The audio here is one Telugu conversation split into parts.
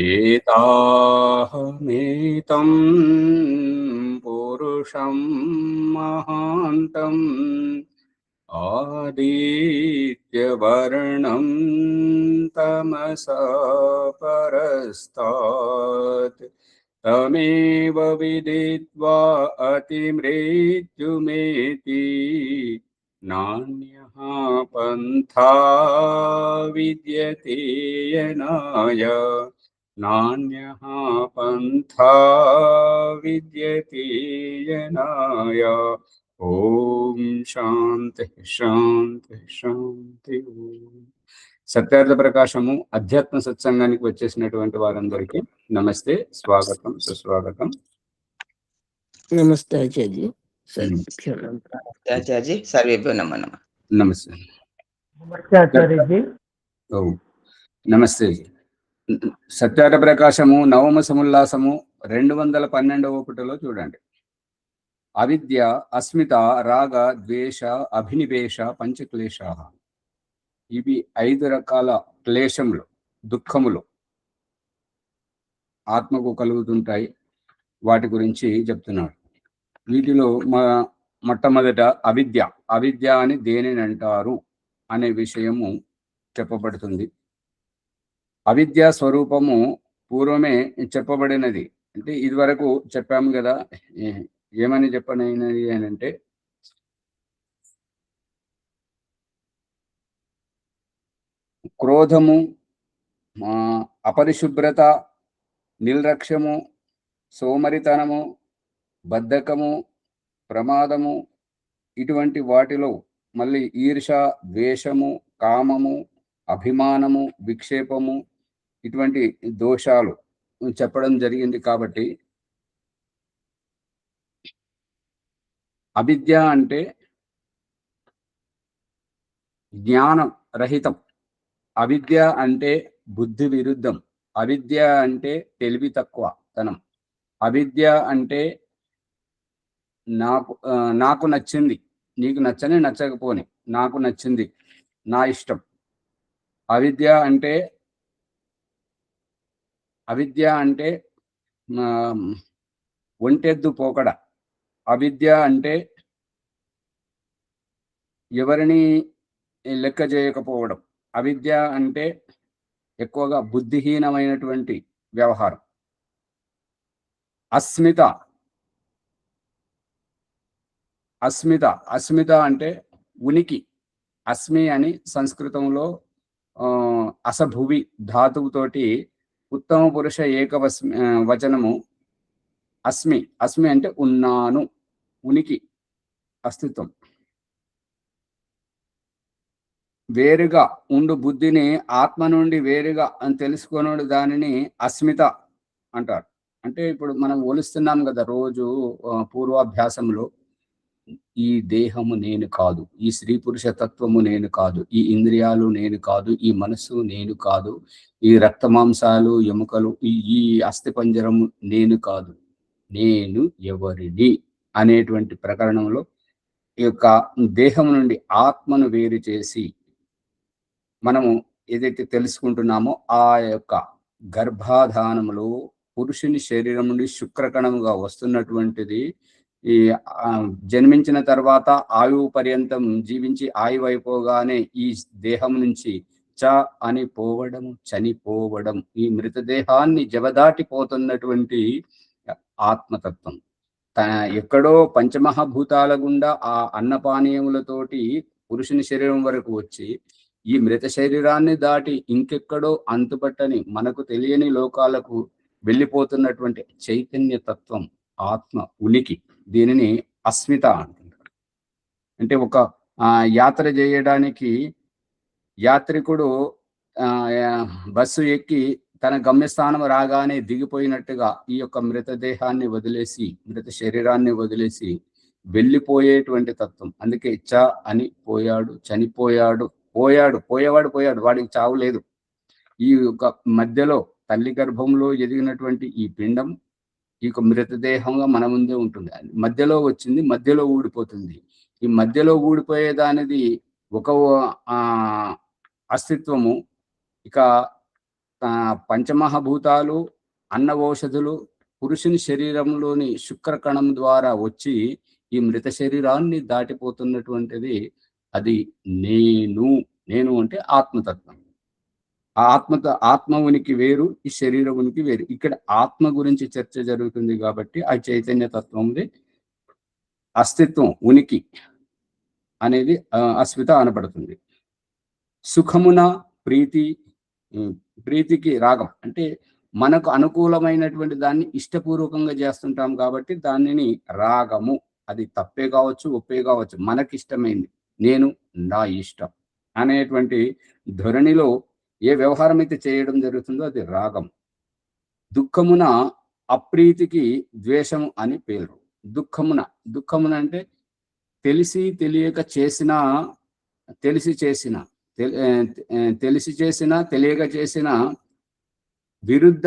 ఏతాహమేతం పురుషం మహాంతం ఆదిత్యవర్ణం తమసా పరస్తాత్ తమేవ విదిత్వా అతిమృత్యుమేతి నాన్యః పంథా విద్యతే యనాయ నాన్యః పంథా విద్యతే యనాయ. ఓం శాంతి శాంతి శాంతి. సత్యార్థ ప్రకాశము అధ్యాత్మ సత్సంగానికి వచ్చేసినటువంటి వారందరికీ నమస్తే, స్వాగతం, సుస్వాగతం. నమస్తే ఆచార్య. ఆచార్య సర్వేభ్యో నమో నమః. నమస్తే. నమస్తే ఆచార్యజీ. నమస్తే. సత్యార్థ ప్రకాశము నవమ సముల్లాసము 212వ పుటలో చూడండి. అవిద్య, అస్మిత, రాగ, ద్వేష, అభినివేశ, పంచక్లేశ. ఇవి 5 రకాల క్లేశములు, దుఃఖములు ఆత్మకు కలుగుతుంటాయి. వాటి గురించి చెప్తున్నాడు. వీటిలో మొట్టమొదట అవిద్య. అవిద్య అని దేనిని అంటారు అనే విషయము చెప్పబడుతుంది. అవిద్య స్వరూపము పూర్వమే చెప్పబడినది. అంటే ఇదివరకు చెప్పాము కదా. ఏమని చెప్పనైనది అని అంటే, క్రోధము, అపరిశుభ్రత, నిర్లక్ష్యము, సోమరితనము, బద్ధకము, ప్రమాదము, ఇటువంటి వాటిలో మళ్ళీ ఈర్ష, ద్వేషము, కామము, అభిమానము, విక్షేపము, ఇటువంటి దోషాలు చెప్పడం జరిగింది. కాబట్టి అవిద్య అంటే జ్ఞానం రహితం. అవిద్య అంటే బుద్ధి విరుద్ధం. అవిద్య అంటే తెలివి తక్కువ తనం. అవిద్య అంటే నాకు నచ్చింది, నీకు నచ్చని నచ్చకపోని, నాకు నచ్చింది, నా ఇష్టం. అవిద్య అంటే ఒంటెద్దు పోకడ. అవిద్య అంటే ఎవరిని లెక్క చేయకపోవడం. అవిద్య అంటే ఎక్కువగా బుద్ధిహీనమైనటువంటి వ్యవహారం. అస్మిత అంటే ఉనికి. అస్మి అని సంస్కృతంలో అసభువి ధాతువుతోటి ఉత్తమ పురుష వచనము అస్మి. అస్మి అంటే ఉన్నాను, ఉనికి, అస్తిత్వం. వేరుగా ఉండు బుద్ధిని ఆత్మ నుండి వేరుగా అని తెలుసుకున్నాడు, దానిని అస్మిత అంటారు. అంటే ఇప్పుడు మనం పోలుస్తున్నాం కదా రోజు పూర్వాభ్యాసంలో, ఈ దేహము నేను కాదు, ఈ స్త్రీ పురుష తత్వము నేను కాదు, ఈ ఇంద్రియాలు నేను కాదు, ఈ మనస్సు నేను కాదు, ఈ రక్త మాంసాలు ఎముకలు, ఈ అస్థిపంజరము నేను కాదు, నేను ఎవరిని అనేటువంటి ప్రకరణంలో ఈ యొక్క దేహం నుండి ఆత్మను వేరు చేసి మనము ఏదైతే తెలుసుకుంటున్నామో ఆ యొక్క గర్భాధానములో పురుషుని శరీరం నుండి శుక్రకణముగా వస్తున్నటువంటిది ఈ జన్మించిన తర్వాత ఆయువు పర్యంతం జీవించి ఆయువు అయిపోగానే ఈ దేహం నుంచి చ అని పోవడం, చనిపోవడం, ఈ మృతదేహాన్ని జవదాటిపోతున్నటువంటి ఆత్మతత్వం ఎక్కడో పంచమహాభూతాల గుండా ఆ అన్నపానీయములతోటి పురుషుని శరీరం వరకు వచ్చి ఈ మృత శరీరాన్ని దాటి ఇంకెక్కడో అంతుపట్టని మనకు తెలియని లోకాలకు వెళ్ళిపోతున్నటువంటి చైతన్య తత్వం, ఆత్మ ఉనికి. దీనిని అస్మిత అంటున్నారు. అంటే ఒక యాత్ర చేయడానికి యాత్రికుడు బస్సు ఎక్కి తన గమ్యస్థానం రాగానే దిగిపోయినట్టుగా ఈ యొక్క మృతదేహాన్ని వదిలేసి, మృత శరీరాన్ని వదిలేసి వెళ్ళిపోయేటువంటి తత్వం. అందుకే చ అని పోయాడు, చనిపోయాడు, పోయేవాడు పోయాడు, వాడికి చావు లేదు. ఈ యొక్క మధ్యలో తల్లి గర్భంలో ఎదిగినటువంటి ఈ పిండం ఈ యొక్క మృతదేహంగా మన ముందే ఉంటుంది. మధ్యలో వచ్చింది, మధ్యలో ఊడిపోతుంది. ఈ మధ్యలో ఊడిపోయేదానిది ఒక అస్తిత్వము. ఇక పంచమహాభూతాలు, అన్నవౌషధులు పురుషుని శరీరంలోని శుక్రకణం ద్వారా వచ్చి ఈ మృత శరీరాన్ని దాటిపోతున్నటువంటిది అది నేను అంటే ఆత్మతత్వం. ఆ ఆత్మ ఉనికి వేరు, ఈ శరీర ఉనికి వేరు. ఇక్కడ ఆత్మ గురించి చర్చ జరుగుతుంది కాబట్టి ఆ చైతన్య తత్వంది అస్తిత్వం, ఉనికి అనేది అస్మిత అనబడుతుంది. సుఖమున ప్రీతికి రాగం అంటే మనకు అనుకూలమైనటువంటి దాన్ని ఇష్టపూర్వకంగా చేస్తుంటాం కాబట్టి దానిని రాగము. అది తప్పే కావచ్చు, ఒప్పే కావచ్చు, మనకిష్టమైంది, నేను నా ఇష్టం అనేటువంటి ధోరణిలో ఏ వ్యవహారం అయితే చేయడం జరుగుతుందో అది రాగం. దుఃఖమున అప్రీతికి ద్వేషం అని పేరు. దుఃఖమున అంటే తెలిసి తెలియక చేసిన, తెలిసి చేసిన తెలియక చేసిన విరుద్ధ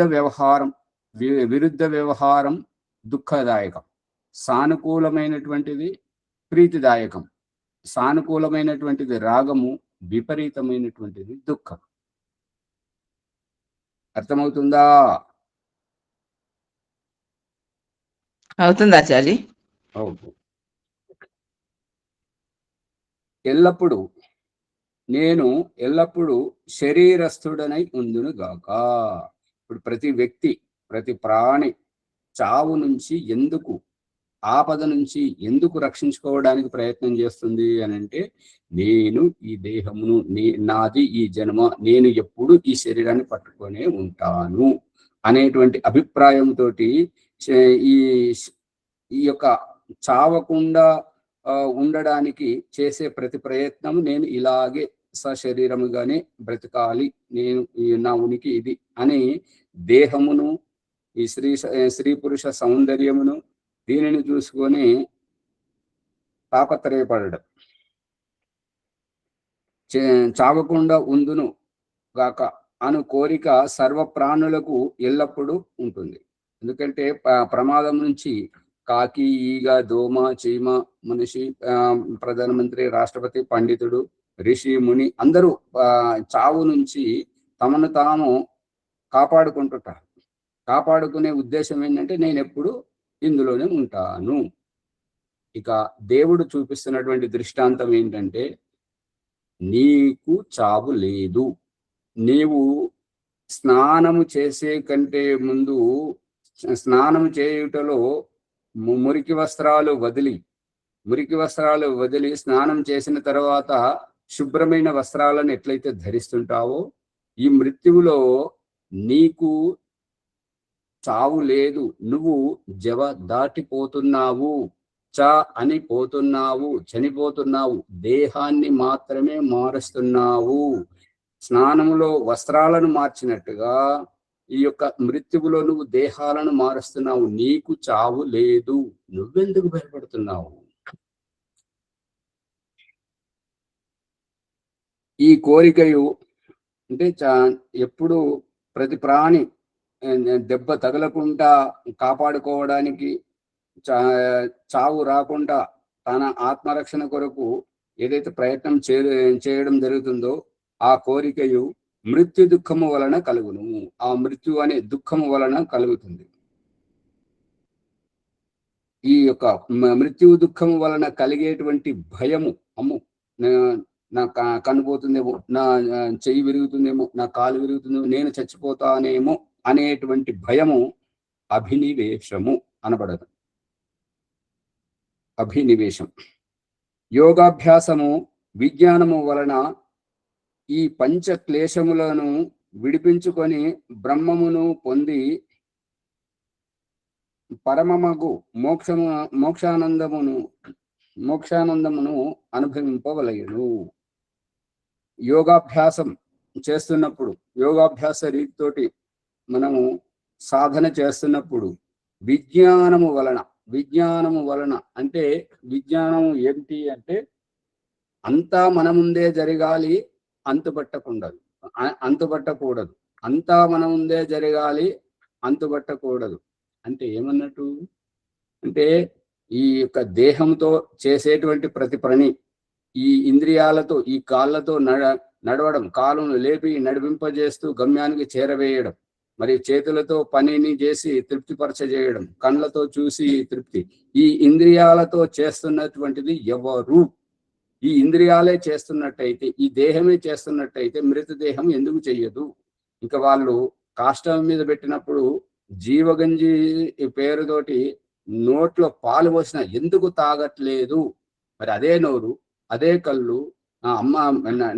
వ్యవహారం దుఃఖదాయకం. సానుకూలమైనటువంటిది ప్రీతిదాయకం. సానుకూలమైనటువంటిది రాగము, విపరీతమైనటువంటిది దుఃఖం. అర్థమవుతుందా? అవుతుంది ఆచార్య. నేను ఎల్లప్పుడూ శరీరస్థుడనై ఉందును గాక. ఇప్పుడు ప్రతి వ్యక్తి, ప్రతి ప్రాణి చావు నుంచి ఎందుకు, ఆపద నుంచి ఎందుకు రక్షించుకోవడానికి ప్రయత్నం చేస్తుంది అని అంటే, నేను ఈ దేహమును, నాది ఈ జన్మ, నేను ఎప్పుడు ఈ శరీరాన్ని పట్టుకొనే ఉంటాను అనేటువంటి అభిప్రాయంతో ఈ యొక్క చావకుండా ఉండడానికి చేసే ప్రతి ప్రయత్నం, నేను ఇలాగే సశరీరముగానే బ్రతకాలి, నేను నా ఉనికి ఇది అని దేహమును, ఈ స్త్రీ పురుష సౌందర్యమును దీనిని చూసుకొని తాపత్రయపడడం, చావకుండా ఉందును గాక అను కోరిక సర్వ ప్రాణులకు ఎల్లప్పుడూ ఉంటుంది. ఎందుకంటే ప్రమాదం నుంచి కాకి, ఈగ, దోమ, చీమ, మనిషి, ప్రధానమంత్రి, రాష్ట్రపతి, పండితుడు, ఋషి, ముని అందరూ చావు నుంచి తమను తాము కాపాడుకుంటుంటారు. కాపాడుకునే ఉద్దేశం ఏంటంటే, నేను ఎప్పుడు ఇందులోనే ఉంటాను. ఇక దేవుడు చూపిస్తున్నటువంటి దృష్టాంతం ఏంటంటే, నీకు చావు లేదు. నీవు స్నానము చేసే కంటే ముందు, స్నానము చేయుటలో మురికి వస్త్రాలు వదిలి స్నానం చేసిన తర్వాత శుభ్రమైన వస్త్రాలను ఎట్లయితే ధరిస్తుంటావో, ఈ మృత్యువులో నీకు చావు లేదు. నువ్వు దాటిపోతున్నావు, చనిపోతున్నావు, దేహాన్ని మాత్రమే మారుస్తున్నావు. స్నానములో వస్త్రాలను మార్చినట్టుగా ఈ యొక్క మృత్యువులో నువ్వు దేహాలను మారుస్తున్నావు. నీకు చావు లేదు. నువ్వెందుకు భయపడుతున్నావు? ఈ కోరికయు అంటే ఎప్పుడు ప్రతి ప్రాణి దెబ్బ తగలకుండా కాపాడుకోవడానికి, చావు రాకుండా తన ఆత్మరక్షణ కొరకు ఏదైతే ప్రయత్నం చేయడం జరుగుతుందో, ఆ కోరికయు మృత్యు దుఃఖము వలన కలుగును. ఆ మృత్యు అనే దుఃఖము వలన కలుగుతుంది. ఈ యొక్క మృత్యు దుఃఖము వలన కలిగేటువంటి భయము, అమ్ము నా కన్ను పోతుందేమో, నా చెయ్యి విరుగుతుందేమో, నా కాలు విరుగుతుందేమో, నేను చచ్చిపోతానేమో అనేటువంటి భయము అభినివేశము అనబడదు. అభినివేశం. యోగాభ్యాసము, విజ్ఞానము వలన ఈ పంచ క్లేశములను విడిపించుకొని బ్రహ్మమును పొంది పరమమగు మోక్షానందమును అనుభవింపవలయును. యోగాభ్యాసం చేస్తున్నప్పుడు, యోగాభ్యాస రీతితోటి మనము సాధన చేస్తున్నప్పుడు విజ్ఞానము వలన అంటే, విజ్ఞానము ఏంటి అంటే, అంతా మన ముందే జరగాలి, అంతుపట్టకూడదు. అంతా మన ముందే జరగాలి, అంతుపట్టకూడదు అంటే ఏమన్నట్టు అంటే, ఈ యొక్క దేహంతో చేసేటువంటి ప్రతి పని, ఈ ఇంద్రియాలతో, ఈ కాళ్ళతో నడవడం, కాలును లేపి నడిపింపజేస్తూ గమ్యానికి చేరవేయడం, మరి చేతులతో పనిని చేసి తృప్తిపరచజేయడం, కళ్ళతో చూసి తృప్తి. ఈ ఇంద్రియాలతో చేస్తున్నటువంటిది ఎవరు? ఈ ఇంద్రియాలే చేస్తున్నట్టయితే, ఈ దేహమే చేస్తున్నట్టయితే మృతదేహం ఎందుకు చెయ్యదు? ఇంకా వాళ్ళు కాష్టం మీద పెట్టినప్పుడు జీవగంజి పేరుతోటి నోట్లో పాలు పోసిన ఎందుకు తాగట్లేదు? మరి అదే నోరు, అదే కళ్ళు, అమ్మ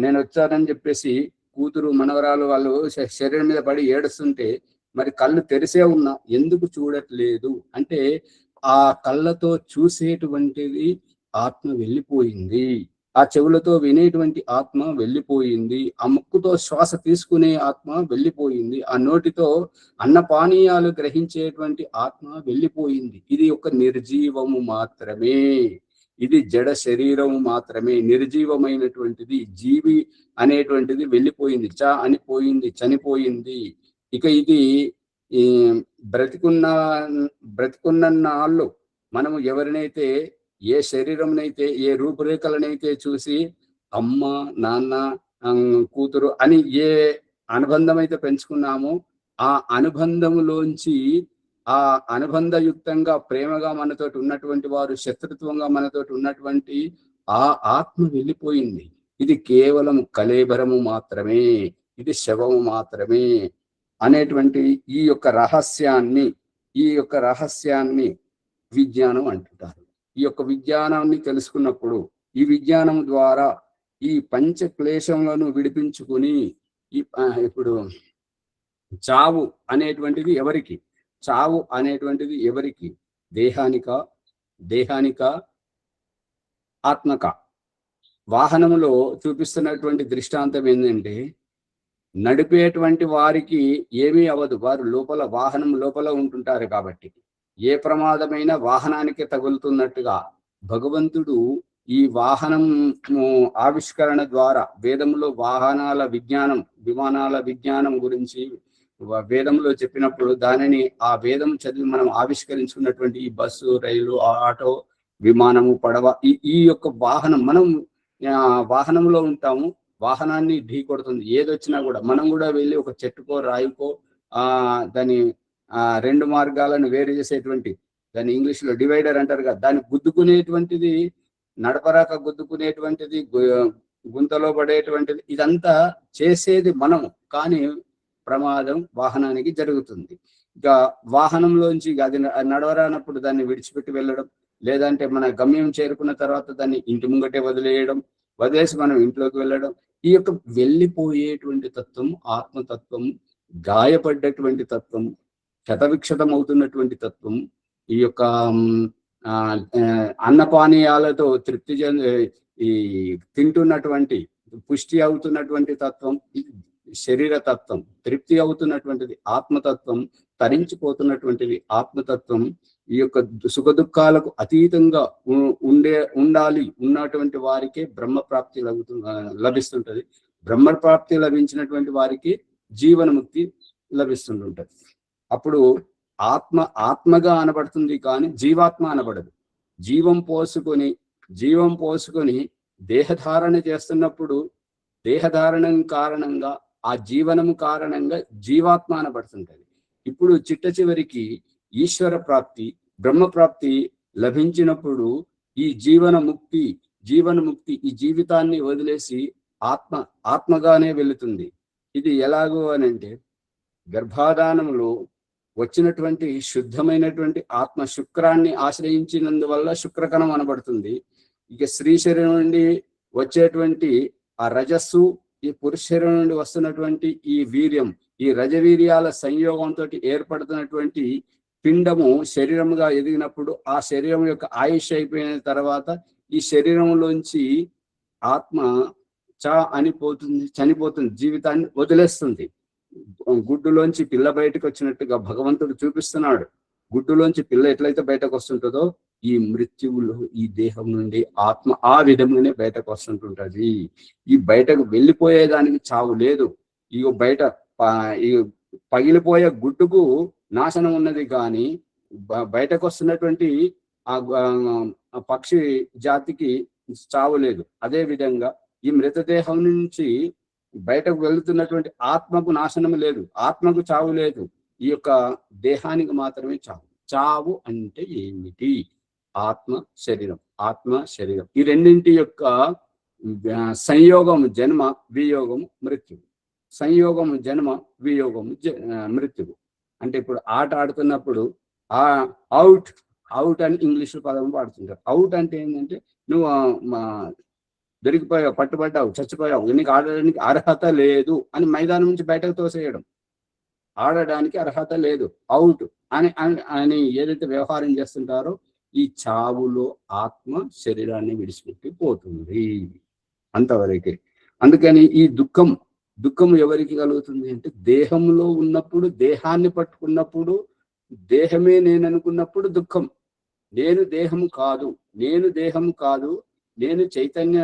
నేను వచ్చానని చెప్పేసి కూతురు మనవరాలు వాళ్ళు శరీరం మీద పడి ఏడుస్తుంటే మరి కళ్ళు తెరిసే ఉన్నా ఎందుకు చూడట్లేదు అంటే ఆ కళ్ళతో చూసేటువంటిది ఆత్మ వెళ్ళిపోయింది, ఆ చెవులతో వినేటువంటి ఆత్మ వెళ్ళిపోయింది, ఆ ముక్కుతో శ్వాస తీసుకునే ఆత్మ వెళ్ళిపోయింది, ఆ నోటితో అన్నపానీయాలు గ్రహించేటువంటి ఆత్మ వెళ్ళిపోయింది. ఇది ఒక నిర్జీవము మాత్రమే, ఇది జడ శరీరము మాత్రమే. నిర్జీవమైనటువంటిది జీవి అనేటువంటిది వెళ్ళిపోయింది, అని పోయింది, చనిపోయింది. ఇక ఇది ఈ బ్రతికున్న నాళ్ళు మనము ఎవరినైతే, ఏ శరీరంనైతే, ఏ రూపురేఖలనైతే చూసి అమ్మ, నాన్న, కూతురు అని ఏ అనుబంధం అయితే పెంచుకున్నామో ఆ అనుబంధములోంచి, ఆ అనుబంధయుక్తంగా ప్రేమగా మనతోటి ఉన్నటువంటి వారు శత్రుత్వంగా మనతోటి ఉన్నటువంటి ఆ ఆత్మ వెళ్ళిపోయింది. ఇది కేవలం కళేబరము మాత్రమే, ఇది శవము మాత్రమే అనేటువంటి ఈ యొక్క రహస్యాన్ని విజ్ఞానం అంటుంటారు. ఈ యొక్క విజ్ఞానాన్ని తెలుసుకున్నప్పుడు, ఈ విజ్ఞానం ద్వారా ఈ పంచ క్లేశములను విడిపించుకుని ఇప్పుడు చావు అనేటువంటిది ఎవరికి? చావు అనేటువంటిది ఎవరికి? దేహానిక, ఆత్మక? వాహనములో చూపిస్తున్నటువంటి దృష్టాంతం ఏంటంటే, నడిపేటువంటి వారికి ఏమీ అవ్వదు, వారు లోపల, వాహనం లోపల ఉంటుంటారు కాబట్టి ఏ ప్రమాదమైన వాహనానికి తగులుతున్నట్టుగా భగవంతుడు ఈ వాహనం ఆవిష్కరణ ద్వారా వేదంలో వాహనాల విజ్ఞానం, విమానాల విజ్ఞానం గురించి వేదంలో చెప్పినప్పుడు దానిని ఆ వేదం చదివి మనం ఆవిష్కరించుకున్నటువంటి ఈ బస్సు, రైలు, ఆటో, విమానము, పడవ, ఈ యొక్క వాహనం, మనం వాహనంలో ఉంటాము, వాహనాన్ని ఢీ కొడుతుంది. ఏదొచ్చినా కూడా మనం కూడా వెళ్ళి ఒక చెట్టుకో, రాయికో, దాని రెండు మార్గాలను వేరు చేసేటువంటి, దాన్ని ఇంగ్లీష్లో డివైడర్ అంటారు కదా, దాన్ని గుద్దుకునేటువంటిది, నడపరాక గుద్దుకునేటువంటిది, గుంతలో పడేటువంటిది, ఇదంతా చేసేది మనం. కానీ ప్రమాదం వాహనానికి జరుగుతుంది. ఇక వాహనంలోంచి అది నడవరానప్పుడు దాన్ని విడిచిపెట్టి వెళ్ళడం, లేదంటే మన గమ్యం చేరుకున్న తర్వాత దాన్ని ఇంటి ముంగటే వదిలేసి మనం ఇంట్లోకి వెళ్ళడం. ఈ యొక్క వెళ్ళిపోయేటువంటి తత్వం ఆత్మతత్వం, గాయపడ్డటువంటి తత్వం, క్షతవిక్షతం అవుతున్నటువంటి తత్వం, ఈ యొక్క అన్నపానీయాలతో తృప్తి ఈ తింటున్నటువంటి పుష్టి అవుతున్నటువంటి తత్వం శరీర తత్వం, తృప్తి అవుతున్నటువంటిది ఆత్మతత్వం, తరించిపోతున్నటువంటిది ఆత్మతత్వం. ఈ యొక్క సుఖ దుఃఖాలకు అతీతంగా ఉన్నటువంటి వారికే బ్రహ్మప్రాప్తి లభిస్తుంటది. బ్రహ్మప్రాప్తి లభించినటువంటి వారికి జీవనముక్తి లభిస్తుంటుంది. అప్పుడు ఆత్మగా అనబడుతుంది, కానీ జీవాత్మ అనబడదు. జీవం పోసుకొని దేహధారణ చేస్తున్నప్పుడు దేహధారణం కారణంగా, ఆ జీవనము కారణంగా జీవాత్మ అనబడుతుంటది. ఇప్పుడు చిట్ట చివరికి ఈశ్వర ప్రాప్తి, బ్రహ్మప్రాప్తి లభించినప్పుడు ఈ జీవనముక్తి ఈ జీవితాన్ని వదిలేసి ఆత్మగానే వెళుతుంది. ఇది ఎలాగో అనంటే, గర్భాధానంలో వచ్చినటువంటి శుద్ధమైనటువంటి ఆత్మ శుక్రాన్ని ఆశ్రయించినందువల్ల శుక్రకణం అనబడుతుంది. ఇక స్త్రీ శరీరం నుండి వచ్చేటువంటి ఆ రజస్సు, ఈ పురుష శరీరం నుండి వస్తున్నటువంటి ఈ వీర్యం, ఈ రజవీర్యాల సంయోగంతో ఏర్పడుతున్నటువంటి పిండము శరీరముగా ఎదిగినప్పుడు ఆ శరీరం యొక్క ఆయుష్ అయిపోయిన తర్వాత ఈ శరీరంలోంచి ఆత్మ చనిపోతుంది, జీవితాన్ని వదిలేస్తుంది. గుడ్డులోంచి పిల్ల బయటకు వచ్చినట్టుగా భగవంతుడు చూపిస్తున్నాడు. గుడ్డులోంచి పిల్ల ఎట్లయితే బయటకు వస్తుంటుందో ఈ మృత్యువులో ఈ దేహం నుండి ఆత్మ ఆ విధంగానే బయటకు వస్తుంటుంటది. ఈ బయటకు వెళ్ళిపోయేదానికి చావు లేదు. ఈ బయట ఈ పగిలిపోయే గుడ్డుకు నాశనం ఉన్నది, కానీ బయటకు వస్తున్నటువంటి ఆ పక్షి జాతికి చావు లేదు. అదే విధంగా ఈ మృతదేహం నుంచి బయటకు వెళుతున్నటువంటి ఆత్మకు నాశనం లేదు, ఆత్మకు చావు లేదు, ఈ యొక్క దేహానికి మాత్రమే చావు. చావు అంటే ఏమిటి? ఆత్మ శరీరం, ఆత్మ శరీరం ఈ రెండింటి యొక్క సంయోగము జన్మ, వియోగము మృత్యువు. సంయోగము జన్మ, వియోగము మృత్యువు. అంటే ఇప్పుడు ఆట ఆడుతున్నప్పుడు అవుట్ అవుట్ అని ఇంగ్లీష్ పదం వాడుతుంటారు. అవుట్ అంటే ఏంటంటే నువ్వు దొరికిపోయావు, పట్టుబడ్డావు, చచ్చిపోయావు, నీకు ఆడడానికి అర్హత లేదు అని మైదానం నుంచి బయటకు తోసేయడం. ఆడడానికి అర్హత లేదు, అవుట్ అని అని ఏదైతే వ్యవహారం చేస్తుంటారో ఈ చావులో ఆత్మ శరీరాన్ని విడిచిపెట్టి పోతుంది అంతవరకే. అందుకని ఈ దుఃఖం ఎవరికి కలుగుతుంది అంటే దేహంలో ఉన్నప్పుడు, దేహాన్ని పట్టుకున్నప్పుడు, దేహమే నేను అనుకున్నప్పుడు దుఃఖం. నేను దేహము కాదు, నేను దేహము కాదు, నేను చైతన్య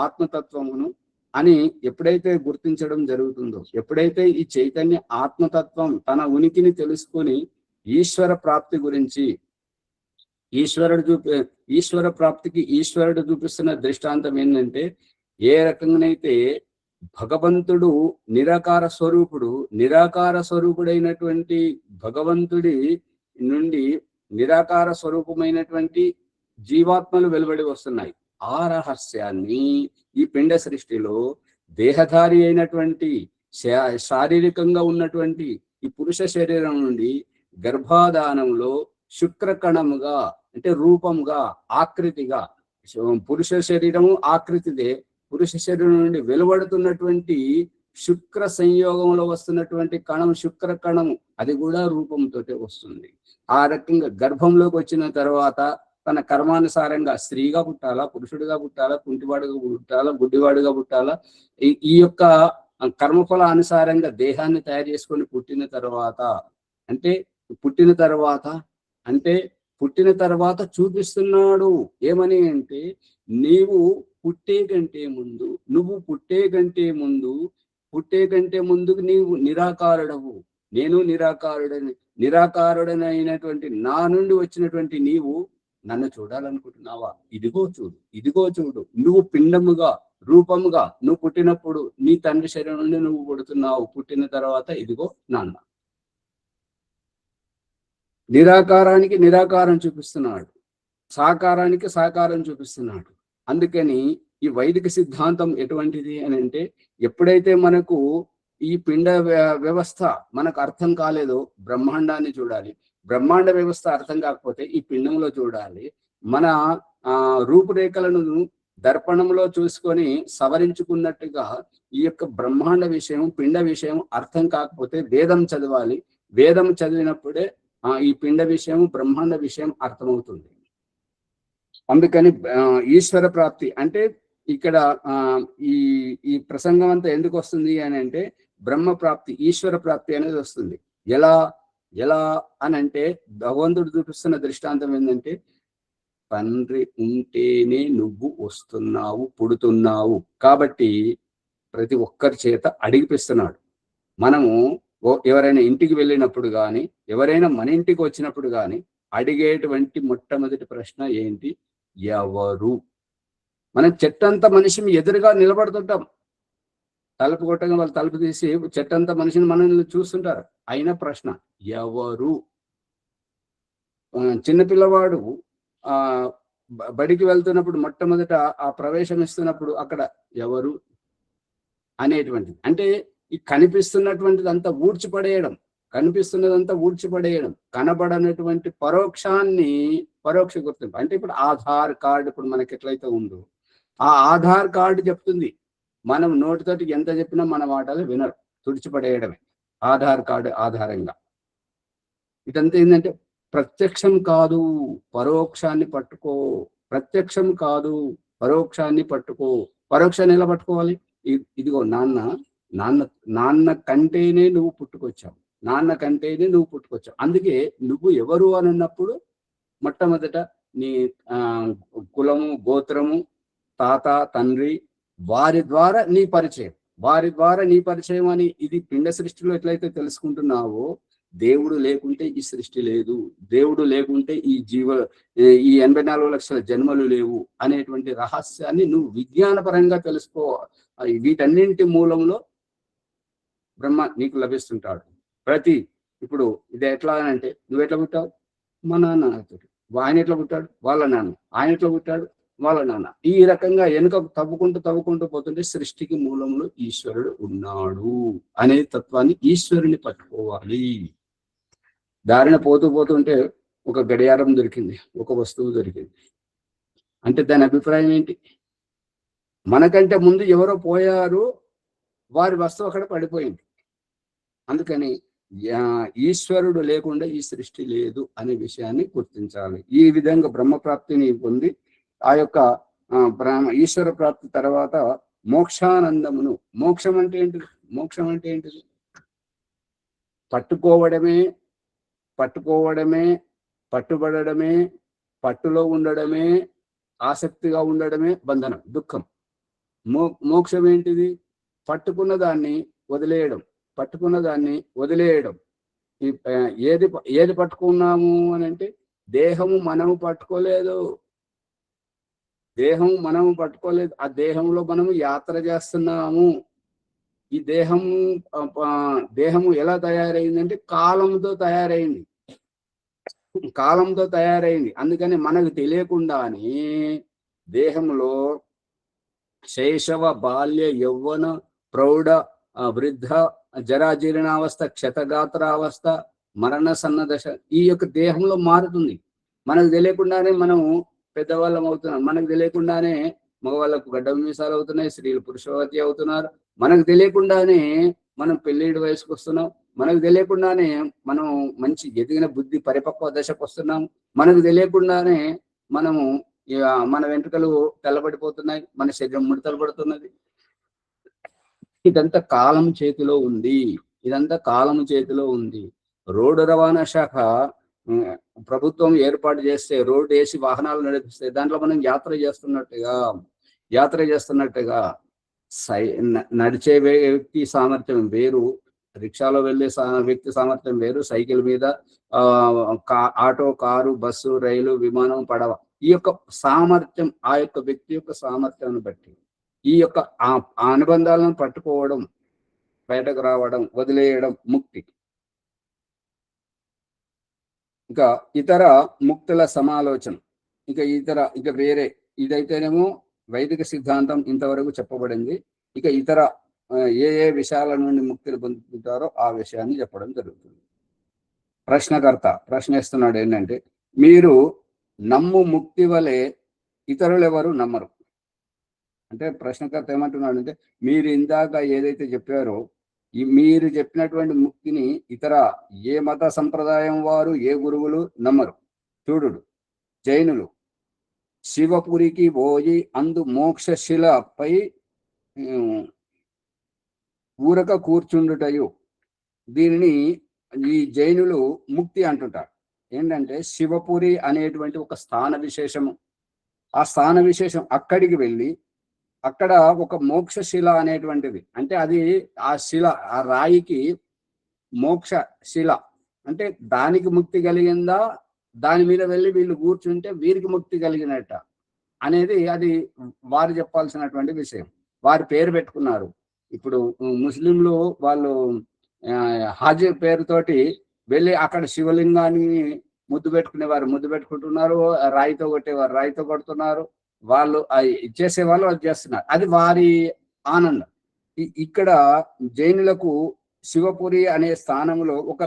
ఆత్మతత్వమును అని ఎప్పుడైతే గుర్తించడం జరుగుతుందో, ఎప్పుడైతే ఈ చైతన్య ఆత్మతత్వం తన ఉనికిని తెలుసుకొని ఈశ్వర ప్రాప్తి గురించి, ఈశ్వర ప్రాప్తికి ఈశ్వరుడు చూపిస్తున్న దృష్టాంతం ఏంటంటే, ఏ రకంగానైతే భగవంతుడు నిరాకార స్వరూపుడైనటువంటి భగవంతుడి నుండి నిరాకార స్వరూపమైనటువంటి జీవాత్మలు వెలువడి వస్తున్నాయి. ఆ రహస్యాన్ని ఈ పిండ సృష్టిలో దేహధారి అయినటువంటి శారీరకంగా ఉన్నటువంటి ఈ పురుష శరీరం నుండి గర్భాధానంలో శుక్రకణముగా అంటే రూపముగా, ఆకృతిగా, పురుష శరీరము ఆకృతిదే, పురుష శరీరం నుండి వెలువడుతున్నటువంటి శుక్ర సంయోగంలో వస్తున్నటువంటి కణం, శుక్ర కణము, అది కూడా రూపంతో వస్తుంది. ఆ రకంగా గర్భంలోకి వచ్చిన తర్వాత తన కర్మానుసారంగా స్త్రీగా పుట్టాలా, పురుషుడిగా పుట్టాలా, కుంటివాడుగా పుట్టాలా, గుడ్డివాడుగా పుట్టాలా, ఈ యొక్క కర్మఫల అనుసారంగా దేహాన్ని తయారు చేసుకొని పుట్టిన తర్వాత చూపిస్తున్నాడు ఏమని అంటే, నువ్వు పుట్టే కంటే ముందు నీవు నిరాకారుడవు, నేను నిరాకారుడనైనటువంటి నా నుండి వచ్చినటువంటి నీవు నన్ను చూడాలనుకుంటున్నావా? ఇదిగో చూడు, నువ్వు పిండముగా, రూపముగా నువ్వు పుట్టినప్పుడు నీ తండ్రి శరీరం నుండి నువ్వు పుడుతున్నావు, పుట్టిన తర్వాత ఇదిగో నాన్న. నిరాకారానికి నిరాకారం చూపిస్తున్నాడు, సాకారానికి సాకారం చూపిస్తున్నాడు. అందుకని ఈ వైదిక సిద్ధాంతం ఎటువంటిది అని అంటే, ఎప్పుడైతే మనకు ఈ పిండ వ్యవస్థ మనకు అర్థం కాలేదో బ్రహ్మాండాన్ని చూడాలి, బ్రహ్మాండ వ్యవస్థ అర్థం కాకపోతే ఈ పిండంలో చూడాలి. మన రూపురేఖలను దర్పణంలో చూసుకొని సవరించుకున్నట్టుగా ఈ యొక్క బ్రహ్మాండ విషయం, పిండ విషయం అర్థం కాకపోతే వేదం చదవాలి. వేదం చదివినప్పుడే ఈ పిండ విషయం, బ్రహ్మాండ విషయం అర్థమవుతుంది. అందుకని ఈశ్వర ప్రాప్తి అంటే ఇక్కడ ఈ ప్రసంగం అంతా ఎందుకు వస్తుంది అని అంటే, బ్రహ్మ ప్రాప్తి, ఈశ్వర ప్రాప్తి అనేది వస్తుంది. ఎలా అని అంటే, భగవంతుడు చూపిస్తున్న దృష్టాంతం ఏంటంటే, తండ్రి ఉంటేనే నువ్వు వస్తున్నావు, పుడుతున్నావు. కాబట్టి ప్రతి ఒక్కరి చేత అడిగిపిస్తున్నాడు. మనము ఎవరైనా ఇంటికి వెళ్ళినప్పుడు కానీ, ఎవరైనా మన ఇంటికి వచ్చినప్పుడు కానీ అడిగేటువంటి మొట్టమొదటి ప్రశ్న ఏంటి? ఎవరు? మనం చెట్టంతా మనిషిని ఎదురుగా నిలబడుతుంటాం, తలుపు కొట్టగా వాళ్ళు తలుపు తీసి చెట్టంతా మనిషిని మనల్ని చూస్తుంటారు. అయిన ప్రశ్న ఎవరు? చిన్నపిల్లవాడు బడికి వెళ్తున్నప్పుడు మొట్టమొదట ఆ ప్రవేశం ఇస్తున్నప్పుడు అక్కడ ఎవరు అనేటువంటిది, అంటే ఈ కనిపిస్తున్నటువంటిదంతా ఊడ్చిపడేయడం, కనబడనటువంటి పరోక్ష గుర్తింపు. అంటే ఇప్పుడు ఆధార్ కార్డు ఇప్పుడు మనకి ఎట్లయితే ఉందో, ఆ ఆధార్ కార్డు చెప్తుంది. మనం నోటితోటి ఎంత చెప్పినా మన మాటలు వినరు, తుడిచిపడేయడమే ఆధార్ కార్డు ఆధారంగా. ఇదంతా ఏంటంటే ప్రత్యక్షం కాదు, పరోక్షాన్ని పట్టుకో. పరోక్షాన్ని ఎలా పట్టుకోవాలి? ఇదిగో నాన్న కంటేనే నువ్వు పుట్టుకొచ్చావు, అందుకే నువ్వు ఎవరు అని అన్నప్పుడు మొట్టమొదట నీ కులము, గోత్రము, తాత, తండ్రి, వారి ద్వారా నీ పరిచయం అని ఇది పిండ సృష్టిలో ఎట్లయితే తెలుసుకుంటున్నావో, దేవుడు లేకుంటే ఈ సృష్టి లేదు, దేవుడు లేకుంటే ఈ 84 లక్షల జన్మలు లేవు అనేటువంటి రహస్యాన్ని నువ్వు విజ్ఞానపరంగా తెలుసుకో. వీటన్నింటి మూలంలో బ్రహ్మ నీకు లభిస్తుంటాడు. ఇప్పుడు ఇది ఎట్లా అని అంటే, నువ్వు ఎట్లా పుట్టావు? మా నాన్న ఆయన ఎట్లా పుట్టాడు? వాళ్ళ నాన్న. ఆయన ఎట్లా పుట్టాడు? వాళ్ళ నాన్న. ఈ రకంగా వెనుక తవ్వుకుంటూ పోతుంటే సృష్టికి మూలంలో ఈశ్వరుడు ఉన్నాడు అనే తత్వాన్ని, ఈశ్వరుని పట్టుకోవాలి. దారిన పోతుంటే ఒక గడియారం దొరికింది, ఒక వస్తువు దొరికింది అంటే దాని అభిప్రాయం ఏంటి? మనకంటే ముందు ఎవరో పోయారు, వారి వస్తువు అక్కడ పడిపోయింది. అందుకని ఈశ్వరుడు లేకుండా ఈ సృష్టి లేదు అనే విషయాన్ని గుర్తించాలి. ఈ విధంగా బ్రహ్మప్రాప్తిని పొంది ఆ యొక్క ఈశ్వర ప్రాప్తి తర్వాత మోక్షానందమును, మోక్షం అంటే ఏంటిది? పట్టుకోవడమే, పట్టుబడడమే, పట్టులో ఉండడమే, ఆసక్తిగా ఉండడమే బంధనం, దుఃఖం. మోక్షం ఏంటిది? పట్టుకున్న దాన్ని వదిలేయడం. ఏది పట్టుకున్నాము అని అంటే, దేహము మనము పట్టుకోలేదు. ఆ దేహంలో మనము యాత్ర చేస్తున్నాము. ఈ దేహము ఎలా తయారైందంటే కాలంతో తయారైంది. అందుకని మనకు తెలియకుండానే దేహంలో శైశవ, బాల్య, యౌవన, ప్రౌఢ, వృద్ధ, జరాజీర్ణావస్థ, క్షతగాత్రావస్థ, మరణ సన్నదశ ఈ యొక్క దేహంలో మారుతుంది. మనకు తెలియకుండానే మనము పెద్దవాళ్ళం అవుతున్నాం. మనకు తెలియకుండానే మగవాళ్ళకు గడ్డ మీసాలు అవుతున్నాయి, స్త్రీలు పురుషవతి అవుతున్నారు. మనకు తెలియకుండానే మనం పెళ్ళిడి వయసుకు వస్తున్నాం. మనకు తెలియకుండానే మనం మంచి ఎదిగిన బుద్ధి పరిపక్వ దశకు వస్తున్నాం. మనకు తెలియకుండానే మన వెంట్రుకలు తెల్లబడిపోతున్నాయి, మన శరీరం ముడతలు పడుతున్నది. ఇదంతా కాలం చేతిలో ఉంది. రోడ్డు రవాణా శాఖ ప్రభుత్వం ఏర్పాటు చేస్తే, రోడ్డు వేసి వాహనాలు నడిపిస్తే దాంట్లో మనం యాత్ర చేస్తున్నట్టుగా నడిచే వ్యక్తి సామర్థ్యం వేరు, రిక్షాలో వెళ్ళే వ్యక్తి సామర్థ్యం వేరు, సైకిల్ మీద, ఆటో, కారు, బస్సు, రైలు, విమానం, పడవ, ఈ యొక్క సామర్థ్యం, ఆ యొక్క వ్యక్తి యొక్క సామర్థ్యాన్ని బట్టి ఈ యొక్క అనుబంధాలను పట్టుకోవడం, బయటకు రావడం, వదిలేయడం ముక్తి. ఇక ఇతర ముక్తుల సమాలోచన, ఇక వేరే, ఇదైతేనేమో వైదిక సిద్ధాంతం ఇంతవరకు చెప్పబడింది. ఇక ఇతర ఏ విషయాల నుండి ముక్తిని పొందుతుంటారో ఆ విషయాన్ని చెప్పడం జరుగుతుంది. ప్రశ్నకర్త ప్రశ్నిస్తున్నాడు ఏంటంటే, మీరు నమ్ము ముక్తి వలె ఇతరులు ఎవరు నమ్మరు. అంటే ప్రశ్నకర్త ఏమంటున్నాడు అంటే, మీరు ఇందాక ఏదైతే చెప్పారో మీరు చెప్పినటువంటి ముక్తిని ఇతర ఏ మత సంప్రదాయం వారు, ఏ గురువులు నమ్మరు. చూడు, జైనులు శివపురికి పోయి అందు మోక్షశిలపై ఊరక కూర్చుండుటయు, దీనిని ఈ జైనులు ముక్తి అంటుంటారు. ఏంటంటే శివపురి అనేటువంటి ఒక స్థాన విశేషము, ఆ స్థాన విశేషం అక్కడికి వెళ్ళి అక్కడ ఒక మోక్షశిల అనేటువంటిది, అంటే అది ఆ శిల, ఆ రాయికి మోక్ష శిల అంటే దానికి ముక్తి కలిగిందా, దాని మీద వెళ్ళి వీళ్ళు కూర్చుంటే వీరికి ముక్తి కలిగినట్ట అనేది అది వారు చెప్పాల్సినటువంటి విషయం. వారి పేరు పెట్టుకున్నారు. ఇప్పుడు ముస్లింలు వాళ్ళు హాజీ పేరుతోటి వెళ్ళి అక్కడ శివలింగాన్ని ముద్దు పెట్టుకుంటున్నారు, రాయితో కొట్టేవారు రాయితో కొడుతున్నారు, వాళ్ళు చేసేవాళ్ళు అది చేస్తున్నారు. అది వారి ఆనందం. ఇక్కడ జైనులకు శివపురి అనే స్థానంలో ఒక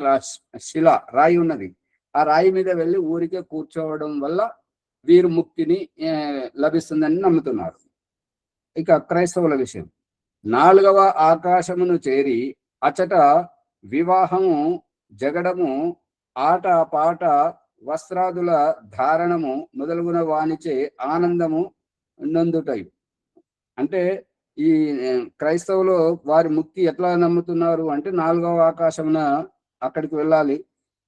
శిల రాయి ఉన్నది. ఆ రాయి మీద వెళ్ళి ఊరికే కూర్చోవడం వల్ల వీరు ముక్తిని లభిస్తుందని నమ్ముతున్నారు. ఇక క్రైస్తవుల విషయం, 4వ ఆకాశమును చేరి అచట వివాహము, జగడము, ఆట పాట, వస్త్రాదుల ధారణము మొదలుగున వానిచే ఆనందము నందుటయు. అంటే ఈ క్రైస్తవులు వారి ముక్తి ఎట్లా నమ్ముతున్నారు అంటే, 4వ ఆకాశమున అక్కడికి వెళ్ళాలి,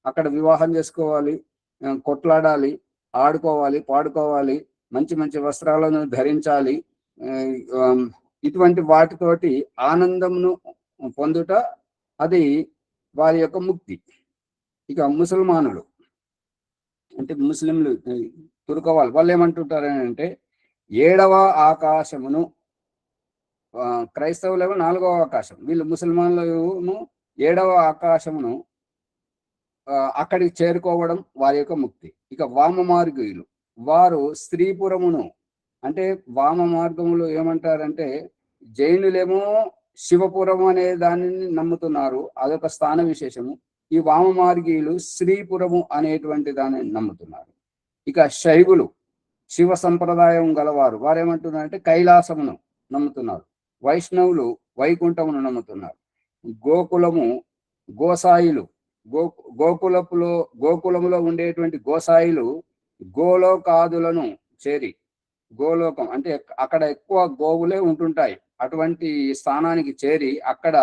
అక్కడ వివాహం చేసుకోవాలి, కొట్లాడాలి, ఆడుకోవాలి, పాడుకోవాలి, మంచి మంచి వస్త్రాలను ధరించాలి, ఇటువంటి వాటితోటి ఆనందమును పొందుట, అది వారి యొక్క ముక్తి. ఇక ముసల్మానులు అంటే ముస్లింలు, తుర్క వాళ్ళు ఏమంటుంటారు అంటే, 7వ ఆకాశమును క్రైస్తవులేమో 4వ ఆకాశం, వీళ్ళు ముసల్మాన్లు 7వ ఆకాశమును అక్కడికి చేరుకోవడం వారి యొక్క ముక్తి. ఇక వామ మార్గీయులు వారు స్త్రీపురమును, అంటే వామ మార్గములు ఏమంటారంటే జైనులేమో శివపురం అనే దానిని నమ్ముతున్నారు, అదొక స్థాన విశేషము. ఈ వామ మార్గీయులు శ్రీపురము అనేటువంటి దానిని నమ్ముతున్నారు. ఇక శైవులు శివ సంప్రదాయం గలవారు, వారు ఏమంటున్నారంటే కైలాసమును నమ్ముతున్నారు. వైష్ణవులు వైకుంఠమును నమ్ముతున్నారు. గోకులము గోసాయిలు గోకులములో ఉండేటువంటి గోసాయిలు గోలోకాదులను చేరి, గోలోకం అంటే అక్కడ ఎక్కువ గోవులే ఉంటుంటాయి, అటువంటి స్థానానికి చేరి అక్కడ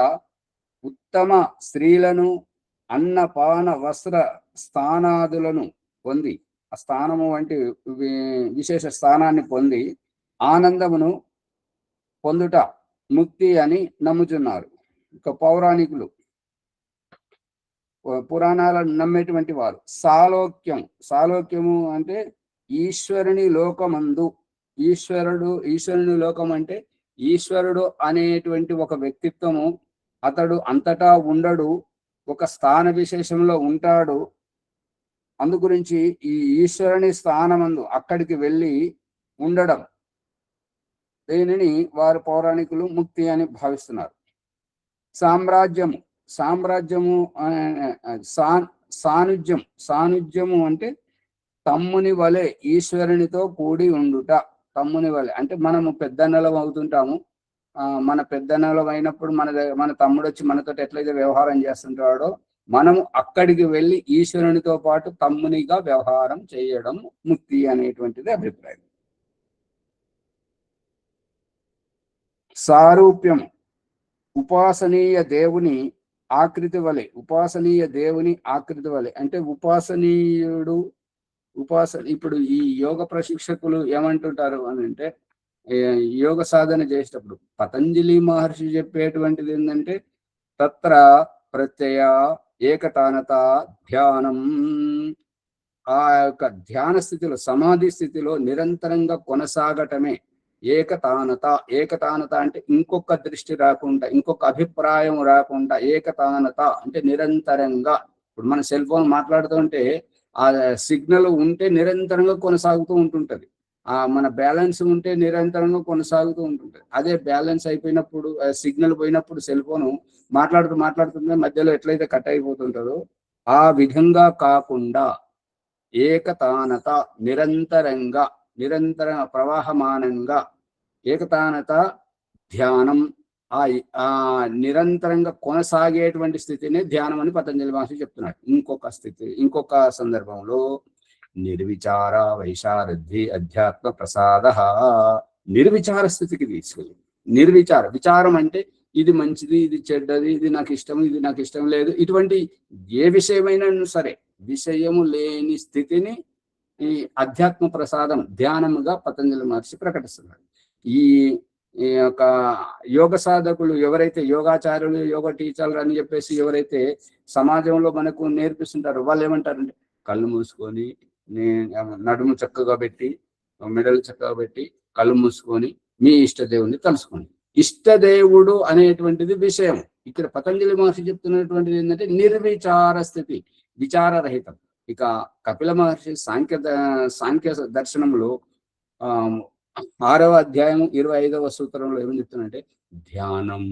ఉత్తమ స్త్రీలను అన్నపాన వస్త్ర స్థానాదులను పొంది, ఆ స్థానము వంటి విశేష స్థానాన్ని పొంది ఆనందమును పొందుట ముక్తి అని నమ్ముతున్నారు. ఇక పౌరాణికులు పురాణాలను నమ్మేటువంటి వారు సాలోక్యము అంటే ఈశ్వరుని లోకమందు, ఈశ్వరుని లోకం అంటే ఈశ్వరుడు అనేటువంటి ఒక వ్యక్తిత్వము, అతడు అంతటా ఉండడు, ఒక స్థాన విశేషంలో ఉంటాడు. అందు గురించి ఈ ఈశ్వరుని స్థానమందు అక్కడికి వెళ్ళి ఉండడం, దీనిని వారు పౌరాణికులు ముక్తి అని భావిస్తున్నారు. సామ్రాజ్యము సాన్నిధ్యము అంటే తమ్ముని వలె ఈశ్వరునితో కూడి ఉండుట. తమ్ముని వలె అంటే మనము పెద్దన్నలం అవుతుంటాము, మన పెద్దన్నలం అయినప్పుడు మన తమ్ముడు వచ్చి మనతో ఎట్లయితే వ్యవహారం చేస్తుంటాడో, మనము అక్కడికి వెళ్ళి ఈశ్వరునితో పాటు తమ్మునిగా వ్యవహారం చేయడం ముక్తి అనేటువంటిది అభిప్రాయం. సారూప్యం ఉపాసనీయ దేవుని ఆకృతి వలె అంటే ఇప్పుడు ఈ యోగ ప్రశిక్షకులు ఏమంటుంటారు అని అంటే, యోగ సాధన చేసేటప్పుడు పతంజలి మహర్షి చెప్పేటువంటిది ఏంటంటే తత్ర ప్రత్యయ ఏకతానత ధ్యానం, ఆ యొక్క ధ్యాన స్థితిలో సమాధి స్థితిలో నిరంతరంగా కొనసాగటమే ఏకతానత అంటే ఇంకొక దృష్టి రాకుండా, ఇంకొక అభిప్రాయం రాకుండా, ఏకతానత అంటే నిరంతరంగా. ఇప్పుడు మన సెల్ ఫోన్ మాట్లాడుతుంటే ఆ సిగ్నల్ ఉంటే నిరంతరంగా కొనసాగుతూ ఉంటుంటది, మన బ్యాలెన్స్ ఉంటే నిరంతరంగా కొనసాగుతూ ఉంటుంటది. అదే బ్యాలెన్స్ అయిపోయినప్పుడు, సిగ్నల్ పోయినప్పుడు సెల్ ఫోను మాట్లాడుతుంటే మధ్యలో ఎట్లయితే కట్ అయిపోతుంటుందో ఆ విధంగా కాకుండా ఏకతానత నిరంతర ప్రవాహమానంగా ఏకతానత ధ్యానం, ఆ నిరంతరంగా కొనసాగేటువంటి స్థితిని ధ్యానం అని పతంజలి మహర్షి చెప్తున్నాడు. ఇంకొక సందర్భంలో నిర్విచార వైశారథి అధ్యాత్మ ప్రసాద, నిర్విచార స్థితికి తీసుకెళ్ళి, విచారం అంటే ఇది మంచిది, ఇది చెడ్డది, ఇది నాకు ఇష్టం, ఇది నాకు ఇష్టం లేదు, ఇటువంటి ఏ విషయమైనా సరే విషయము లేని స్థితిని ఈ అధ్యాత్మ ప్రసాదం ధ్యానముగా పతంజలి మహర్షి ప్రకటిస్తున్నాడు. ఈ యొక్క యోగ సాధకులు ఎవరైతే యోగాచార్యులు, యోగ టీచర్లు అని చెప్పేసి ఎవరైతే సమాజంలో మనకు నేర్పిస్తుంటారో వాళ్ళు ఏమంటారంటే, కళ్ళు మూసుకొని నడుము చక్కగా పెట్టి, మెడలు చక్కగా పెట్టి, కళ్ళు మూసుకొని మీ ఇష్టదేవుని తలుసుకోండి. ఇష్టదేవుడు అనేటువంటిది విషయం. ఇక్కడ పతంజలి మహర్షి చెప్తున్నటువంటిది ఏంటంటే నిర్విచార స్థితి, విచారరహితం. ఇక కపిల మహర్షి సాంఖ్య దర్శనంలో 6వ అధ్యాయం 25వ సూత్రంలో ఏమని చెప్తున్నాడంటే ధ్యానం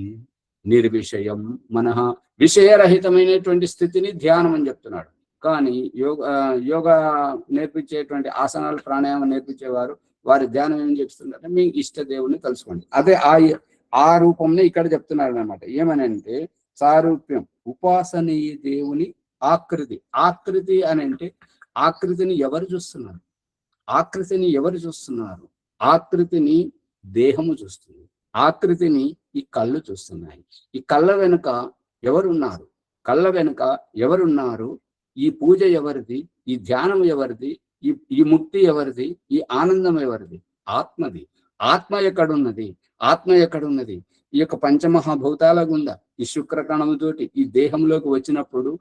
నిర్విషయం మనః, విషయరహితమైనటువంటి స్థితిని ధ్యానం అని చెప్తున్నాడు. కానీ యోగ నేర్పించేటువంటి ఆసనాలు, ప్రాణాయామం నేర్పించేవారు వారి ధ్యానం ఏం చెప్తున్నారంటే మీ ఇష్ట దేవుని కలుసుకోండి. అదే ఆ రూపంలో ఇక్కడ చెప్తున్నారు అనమాట. ఏమని అంటే సారూప్యం ఉపాసనీయ దేవుని ఆకృతి అని అంటే ఆకృతిని ఎవరు చూస్తున్నారు? ఆకృతిని దేహము చూస్తుంది, ఆకృతిని ఈ కళ్ళు చూస్తున్నాయి. ఈ కళ్ళ వెనుక ఎవరున్నారు? ఈ పూజ ఎవరిది? ఈ ధ్యానం ఎవరిది? ఈ ముక్తి ఎవరిది? ఈ ఆనందం ఎవరిది? ఆత్మది. ఆత్మ ఎక్కడున్నది? ఈ యొక్క పంచమహాభూతాల గుండా ఈ శుక్రకణముతోటి ఈ దేహంలోకి వచ్చినప్పుడు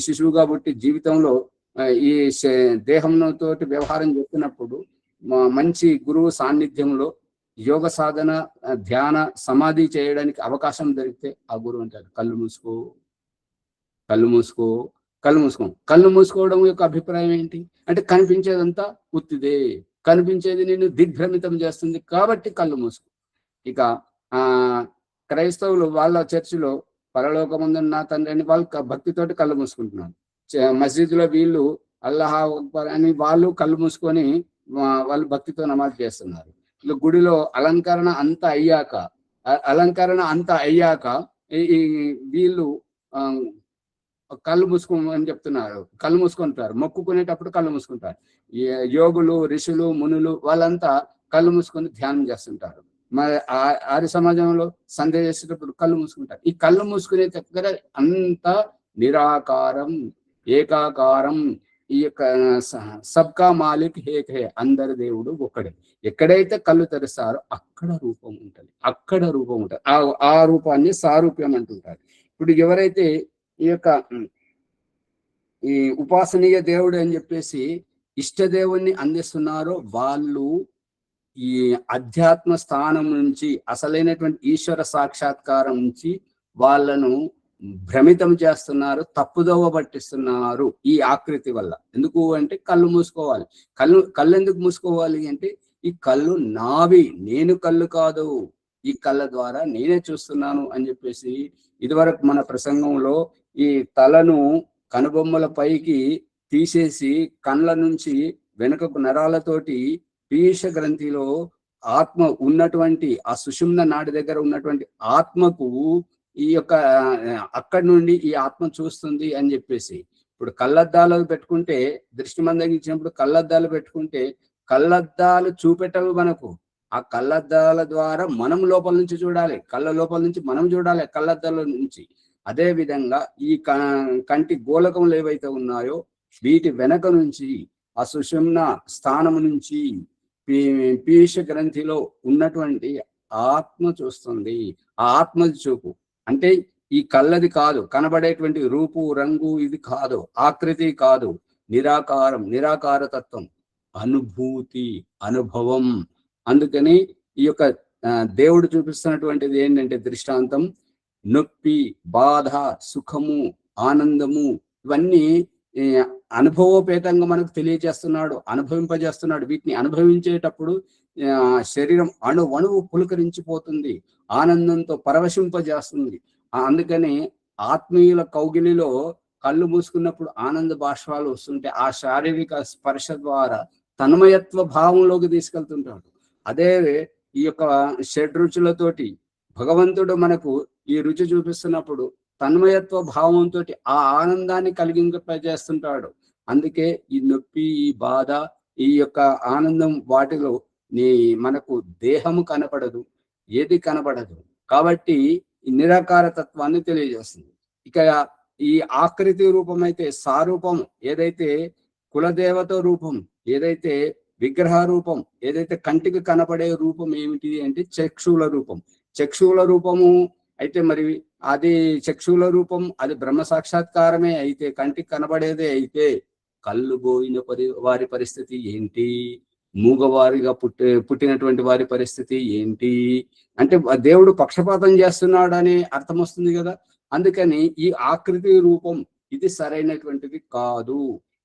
శిశువుగా పుట్టి జీవితంలో ఈ దేహంతో వ్యవహారం చేస్తున్నప్పుడు మంచి గురువు సాన్నిధ్యంలో యోగ సాధన, ధ్యాన, సమాధి చేయడానికి అవకాశం దొరికితే ఆ గురువు అంటారు కళ్ళు మూసుకో, కళ్ళు మూసుకో, కళ్ళు మూసుకో. కళ్ళు మూసుకోవడం యొక్క అభిప్రాయం ఏంటి అంటే కనిపించేదంతా ఉత్తిదే, కనిపించేది నేను దిగ్భ్రమితం చేస్తుంది కాబట్టి కళ్ళు మూసుకో. ఇక ఆ క్రైస్తవులు వాళ్ళ చర్చిలో పరలోకముందున్న నా తండ్రి అని వాళ్ళు భక్తితోటి కళ్ళు మూసుకుంటున్నారు. మస్జిద్లో వీళ్ళు అల్లాహ్ అక్బర్ అని వాళ్ళు కళ్ళు మూసుకొని వాళ్ళు భక్తితో నమాజ్ చేస్తున్నారు. గుడిలో అలంకరణ అంతా అయ్యాక ఈ వీళ్ళు కళ్ళు మూసుకోమని చెప్తున్నారు. కళ్ళు మూసుకుంటారు, మొక్కుకునేటప్పుడు కళ్ళు మూసుకుంటారు. యోగులు, ఋషులు, మునులు వాళ్ళంతా కళ్ళు మూసుకొని ధ్యానం చేస్తుంటారు. మరి ఆర్య సమాజంలో సంధ్య చేసేటప్పుడు కళ్ళు మూసుకుంటారు. ఈ కళ్ళు మూసుకునే దగ్గర అంత నిరాకారం, ఏకాకారం, ఈ యొక్క సబ్కా మాలిక్ హేక్ హే, అందరి దేవుడు ఒక్కడే. ఎక్కడైతే కళ్ళు తెరుస్తారో అక్కడ రూపం ఉంటుంది. ఆ రూపాన్ని సారూప్యం అంటుంటారు. ఇప్పుడు ఎవరైతే ఈ యొక్క ఈ ఉపాసనీయ దేవుడు అని చెప్పేసి ఇష్టదేవుణ్ణి అందిస్తున్నారో వాళ్ళు ఈ అధ్యాత్మ స్థానం నుంచి, అసలైనటువంటి ఈశ్వర సాక్షాత్కారం నుంచి వాళ్ళను భ్రమితం చేస్తున్నారు, తప్పుదోవ పట్టిస్తున్నారు ఈ ఆకృతి వల్ల. ఎందుకు అంటే కళ్ళు మూసుకోవాలి. కళ్ళు ఎందుకు మూసుకోవాలి అంటే ఈ కళ్ళు నావి, నేను కళ్ళు కాదు, ఈ కళ్ళ ద్వారా నేనే చూస్తున్నాను అని చెప్పేసి ఇదివరకు మన ప్రసంగంలో ఈ తలను కనుబొమ్మల పైకి తీసేసి కళ్ళ నుంచి వెనుకకు నరాలతోటి పీయూష గ్రంథిలో ఆత్మ ఉన్నటువంటి ఆ సుషుమ్న నాడి దగ్గర ఉన్నటువంటి ఆత్మకు ఈ యొక్క అక్కడి నుండి ఈ ఆత్మ చూస్తుంది అని చెప్పేసి, ఇప్పుడు కళ్ళద్దాలు పెట్టుకుంటే, దృష్టి మందగించినప్పుడు కళ్ళద్దాలు పెట్టుకుంటే కళ్ళద్దాలు చూపెట్టవు మనకు. ఆ కళ్ళద్దాల ద్వారా మనం లోపల నుంచి చూడాలి, కళ్ళ లోపల నుంచి మనం చూడాలి కళ్ళద్దాల నుంచి. అదే విధంగా ఈ కంటి గోళకములు ఏవైతే ఉన్నాయో వీటి వెనక నుంచి ఆ సుషుమ్న స్థానము నుంచి పీయూష గ్రంథిలో ఉన్నటువంటి ఆత్మ చూస్తుంది. ఆ ఆత్మది చూపు అంటే ఈ కళ్ళది కాదు, కనబడేటువంటి రూపు, రంగు ఇది కాదు, ఆకృతి కాదు, నిరాకార తత్వం, అనుభూతి, అనుభవం. అందుకని ఈ యొక్క దేవుడు చూపిస్తున్నటువంటిది ఏంటంటే దృష్టాంతం నొప్పి, బాధ, సుఖము, ఆనందము ఇవన్నీ అనుభవోపేతంగా మనకు తెలియజేస్తున్నాడు, అనుభవింపజేస్తున్నాడు. వీటిని అనుభవించేటప్పుడు శరీరం అణువు పులకరించిపోతుంది, ఆనందంతో పరవశింపజేస్తుంది. అందుకని ఆత్మీయుల కౌగిలిలో కళ్ళు మూసుకున్నప్పుడు ఆనంద బాష్పాలు వస్తుంటే ఆ శారీరక స్పర్శ ద్వారా తన్మయత్వ భావంలోకి తీసుకెళ్తుంటాడు. అదే ఈ యొక్క షడ్రుచులతోటి భగవంతుడు మనకు ఈ రుచి చూపిస్తున్నప్పుడు తన్మయత్వ భావంతో ఆ ఆనందాన్ని కలిగింపజేస్తుంటాడు. అందుకే ఈ నొప్పి, ఈ బాధ, ఈ యొక్క ఆనందం వాటిలో మనకు దేహము కనపడదు, ఏది కనపడదు. కాబట్టి ఈ నిరాకార తత్వాన్ని తెలియజేస్తుంది. ఇక ఈ ఆకృతి రూపం అయితే సారూపం, ఏదైతే కులదేవత రూపం, ఏదైతే విగ్రహ రూపం, ఏదైతే కంటికి కనపడే రూపం ఏమిటి అంటే చక్షువుల రూపం. చక్షువుల రూపము అయితే మరి అది చక్షువుల రూపం, అది బ్రహ్మ సాక్షాత్కారమే అయితే, కంటికి కనబడేదే అయితే కళ్ళు పోయిన వారి పరిస్థితి ఏంటి, మూగవారిగా పుట్టినటువంటి వారి పరిస్థితి ఏంటి అంటే దేవుడు పక్షపాతం చేస్తున్నాడు అనే అర్థం వస్తుంది కదా. అందుకని ఈ ఆకృతి రూపం ఇది సరైనటువంటిది కాదు.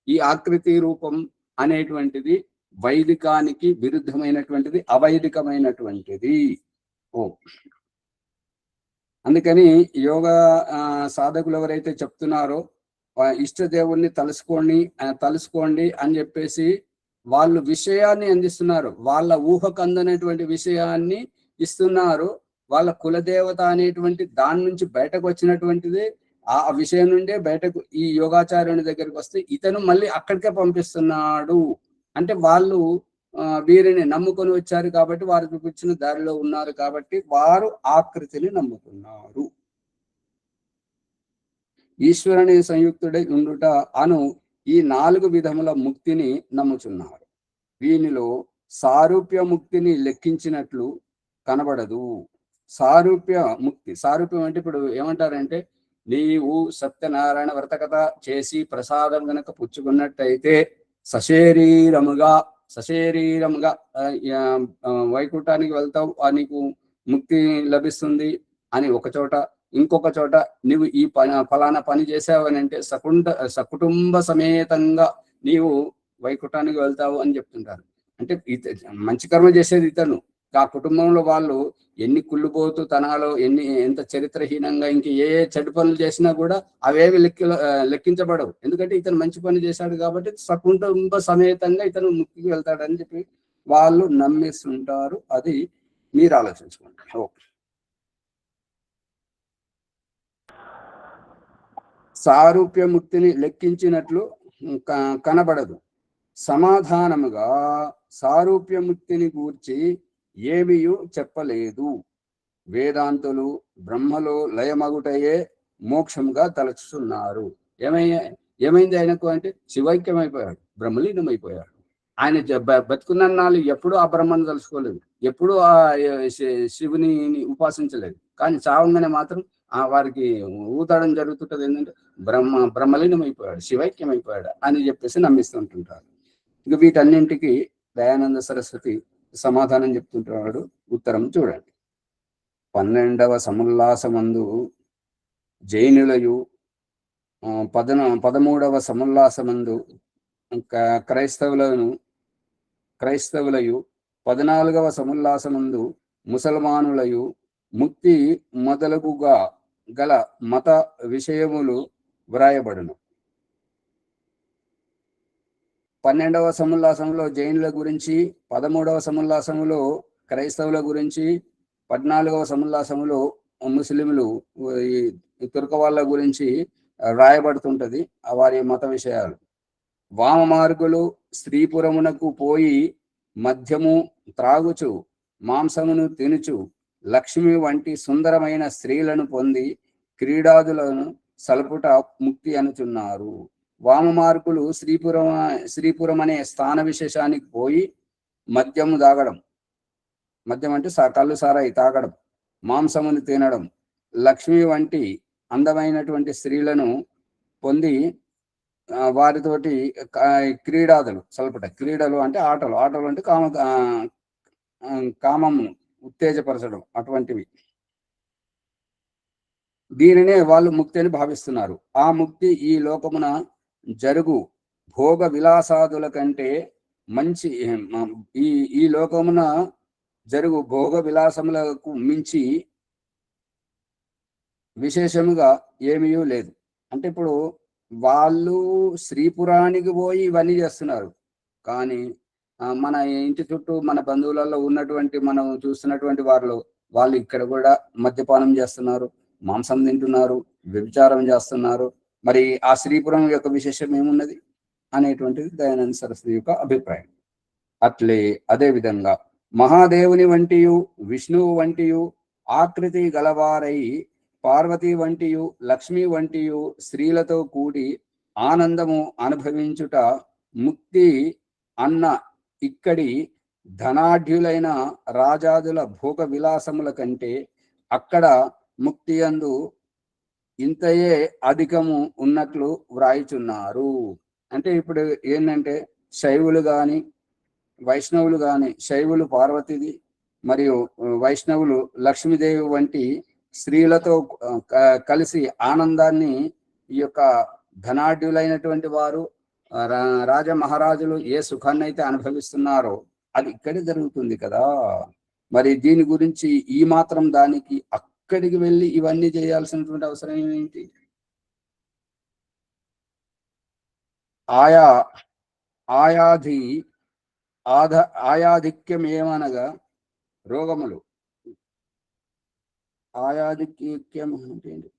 ఈ ఆకృతి రూపం అనేటువంటిది వైదికానికి విరుద్ధమైనటువంటిది, అవైదికమైనటువంటిది. అందుకని యోగా సాధకులు ఎవరైతే చెప్తున్నారో ఇష్టదేవుణ్ణి తలుసుకోండి అని చెప్పేసి వాళ్ళు విషయాన్ని అందిస్తున్నారు, వాళ్ళ ఊహకు అందనటువంటి విషయాన్ని ఇస్తున్నారు. వాళ్ళ కులదేవత అనేటువంటి దాని నుంచి బయటకు వచ్చినటువంటిది, ఆ విషయం నుండే బయటకు ఈ యోగాచార్యుని దగ్గరికి వస్తే ఇతను మళ్ళీ అక్కడికే పంపిస్తున్నాడు. అంటే వాళ్ళు వీరిని నమ్ముకొని వచ్చారు కాబట్టి, వారు చూపించిన దారిలో ఉన్నారు కాబట్టి వారు ఆకృతిని నమ్ముతున్నారు. ఈశ్వరుని సంయుక్తుడై ఉండుట అను ఈ 4 విధముల ముక్తిని నమ్ముచున్నారు. వీనిలో సారూప్య ముక్తిని లెక్కించినట్లు కనబడదు. సారూప్య ముక్తి, సారూప్యం అంటే ఇప్పుడు ఏమంటారంటే, నీవు సత్యనారాయణ వ్రతకథ చేసి ప్రసాదం గనక పుచ్చుకున్నట్టయితే సశరీరముగా సశరీరంగా వైకుంఠానికి వెళ్తావు, నీకు ముక్తి లభిస్తుంది అని ఒక చోట, ఇంకొక చోట నువ్వు ఈ ఫలానా పని చేసావని అంటే సకుటుంబ సమేతంగా నీవు వైకుంఠానికి వెళ్తావు అని చెప్తుంటారు. అంటే మంచి కర్మ చేసేది ఇతను, ఆ కుటుంబంలో వాళ్ళు ఎన్ని కుళ్ళుపోతూ తనాలో ఎంత చరిత్రహీనంగా ఇంక ఏ చెడు పనులు చేసినా కూడా అవేవి లెక్కించబడవు. ఎందుకంటే ఇతను మంచి పని చేశాడు కాబట్టి సకుటుంబ సమేతంగా ఇతను ముక్తికి వెళ్తాడని చెప్పి వాళ్ళు నమ్మిస్తుంటారు. అది మీరు ఆలోచించుకుంటారు. సారూప్య ముక్తిని లెక్కించినట్లు కనబడదు. సమాధానముగా సారూప్యముక్తిని గూర్చి ఏమీయూ చెప్పలేదు. వేదాంతులు బ్రహ్మలో లయమగుటయే మోక్షంగా తలచుతున్నారు. ఏమైంది ఆయనకు అంటే శివైక్యమైపోయాడు, బ్రహ్మలీనమైపోయాడు. ఆయన బతుకున్నాళ్ళు ఎప్పుడూ ఆ బ్రహ్మను తలుచుకోలేదు, ఎప్పుడూ ఆ శివుని ఉపాసించలేదు. కానీ చావంగానే మాత్రం వారికి ఊతడం జరుగుతుంటది. ఏంటంటే బ్రహ్మలీనమైపోయాడు, శివైక్యమైపోయాడు అని చెప్పేసి నమ్మిస్తుంటుంటారు. ఇక వీటన్నింటికి దయానంద సరస్వతి సమాధానం చెప్తుంటాడు. ఉత్తరం చూడండి. 12వ సముల్లాసమందు జైనులయు, 13వ సముల్లాసమందు క్రైస్తవులయు, 14వ సముల్లాసమందు ముసల్మానులయు ముక్తి మొదలగుగా గల మత విషయములు వ్రాయబడును. 12వ సముల్లాసంలో జైనుల గురించి, 13వ సముల్లాసములో క్రైస్తవుల గురించి, 14వ సముల్లాసములో ముస్లింలు తుర్క వాళ్ళ గురించి రాయబడుతుంటది, వారి మత విషయాలు. వామ మార్గులు స్త్రీపురమునకు పోయి మద్యము త్రాగుచు మాంసమును తినుచు లక్ష్మి వంటి సుందరమైన స్త్రీలను పొంది క్రీడాదులను సల్పుట ముక్తి అనుచున్నారు. వామ మార్గులు శ్రీపురం అనే స్థాన విశేషానికి పోయి మద్యము తాగడం, మద్యం అంటే కళ్ళు సారాయి తాగడం, మాంసమును తినడం, లక్ష్మి వంటి అందమైనటువంటి స్త్రీలను పొంది వారితోటి క్రీడాదులు సల్పట. క్రీడలు అంటే ఆటలు అంటే కామము ఉత్తేజపరచడం, అటువంటివి. దీనినే వాళ్ళు ముక్తి అని భావిస్తున్నారు. ఆ ముక్తి ఈ లోకమున జరుగు భోగ విలాసాదుల కంటే మంచి, ఈ లోకమున జరుగు భోగ విలాసములకు మించి విశేషముగా ఏమీ లేదు. అంటే ఇప్పుడు వాళ్ళు శ్రీపురానికి పోయి ఇవన్నీ చేస్తున్నారు, కానీ మన ఇంటి చుట్టూ మన బంధువులలో ఉన్నటువంటి మనం చూస్తున్నటువంటి వాళ్ళు ఇక్కడ కూడా మద్యపానం చేస్తున్నారు, మాంసం తింటున్నారు, వ్యభిచారం చేస్తున్నారు. మరి ఆ శ్రీపురం యొక్క విశేషం ఏమున్నది అనేటువంటిది దయానంద సరస్వతి యొక్క అభిప్రాయం. అదే విధంగా మహాదేవుని వంటియు విష్ణువు వంటియు ఆకృతి గలవారై పార్వతి వంటియు లక్ష్మి వంటియు స్త్రీలతో కూడి ఆనందము అనుభవించుట ముక్తి అన్న ఇక్కడి ధనాఢ్యులైన రాజాదుల భోగ విలాసముల కంటే అక్కడ ముక్తి యందు ఇంతయే అధికము ఉన్నట్లు వ్రాయిచున్నారు. అంటే ఇప్పుడు ఏంటంటే శైవులు గాని వైష్ణవులు గాని, శైవులు పార్వతిది మరియు వైష్ణవులు లక్ష్మీదేవి వంటి స్త్రీలతో కలిసి ఆనందాన్ని ఈ యొక్క ధనాఢ్యులైనటువంటి వారు రాజ మహారాజులు ఏ సుఖాన్ని అయితే అనుభవిస్తున్నారో అది ఇక్కడే జరుగుతుంది కదా. మరి దీని గురించి ఈ మాత్రం దానికి అక్కడికి వెళ్ళి ఇవన్నీ చేయాల్సినటువంటి అవసరం ఏంటి? ఆయాధిక్యం ఏమనగా రోగములు. ఆయాధిక్యం అంటే ఏంటి?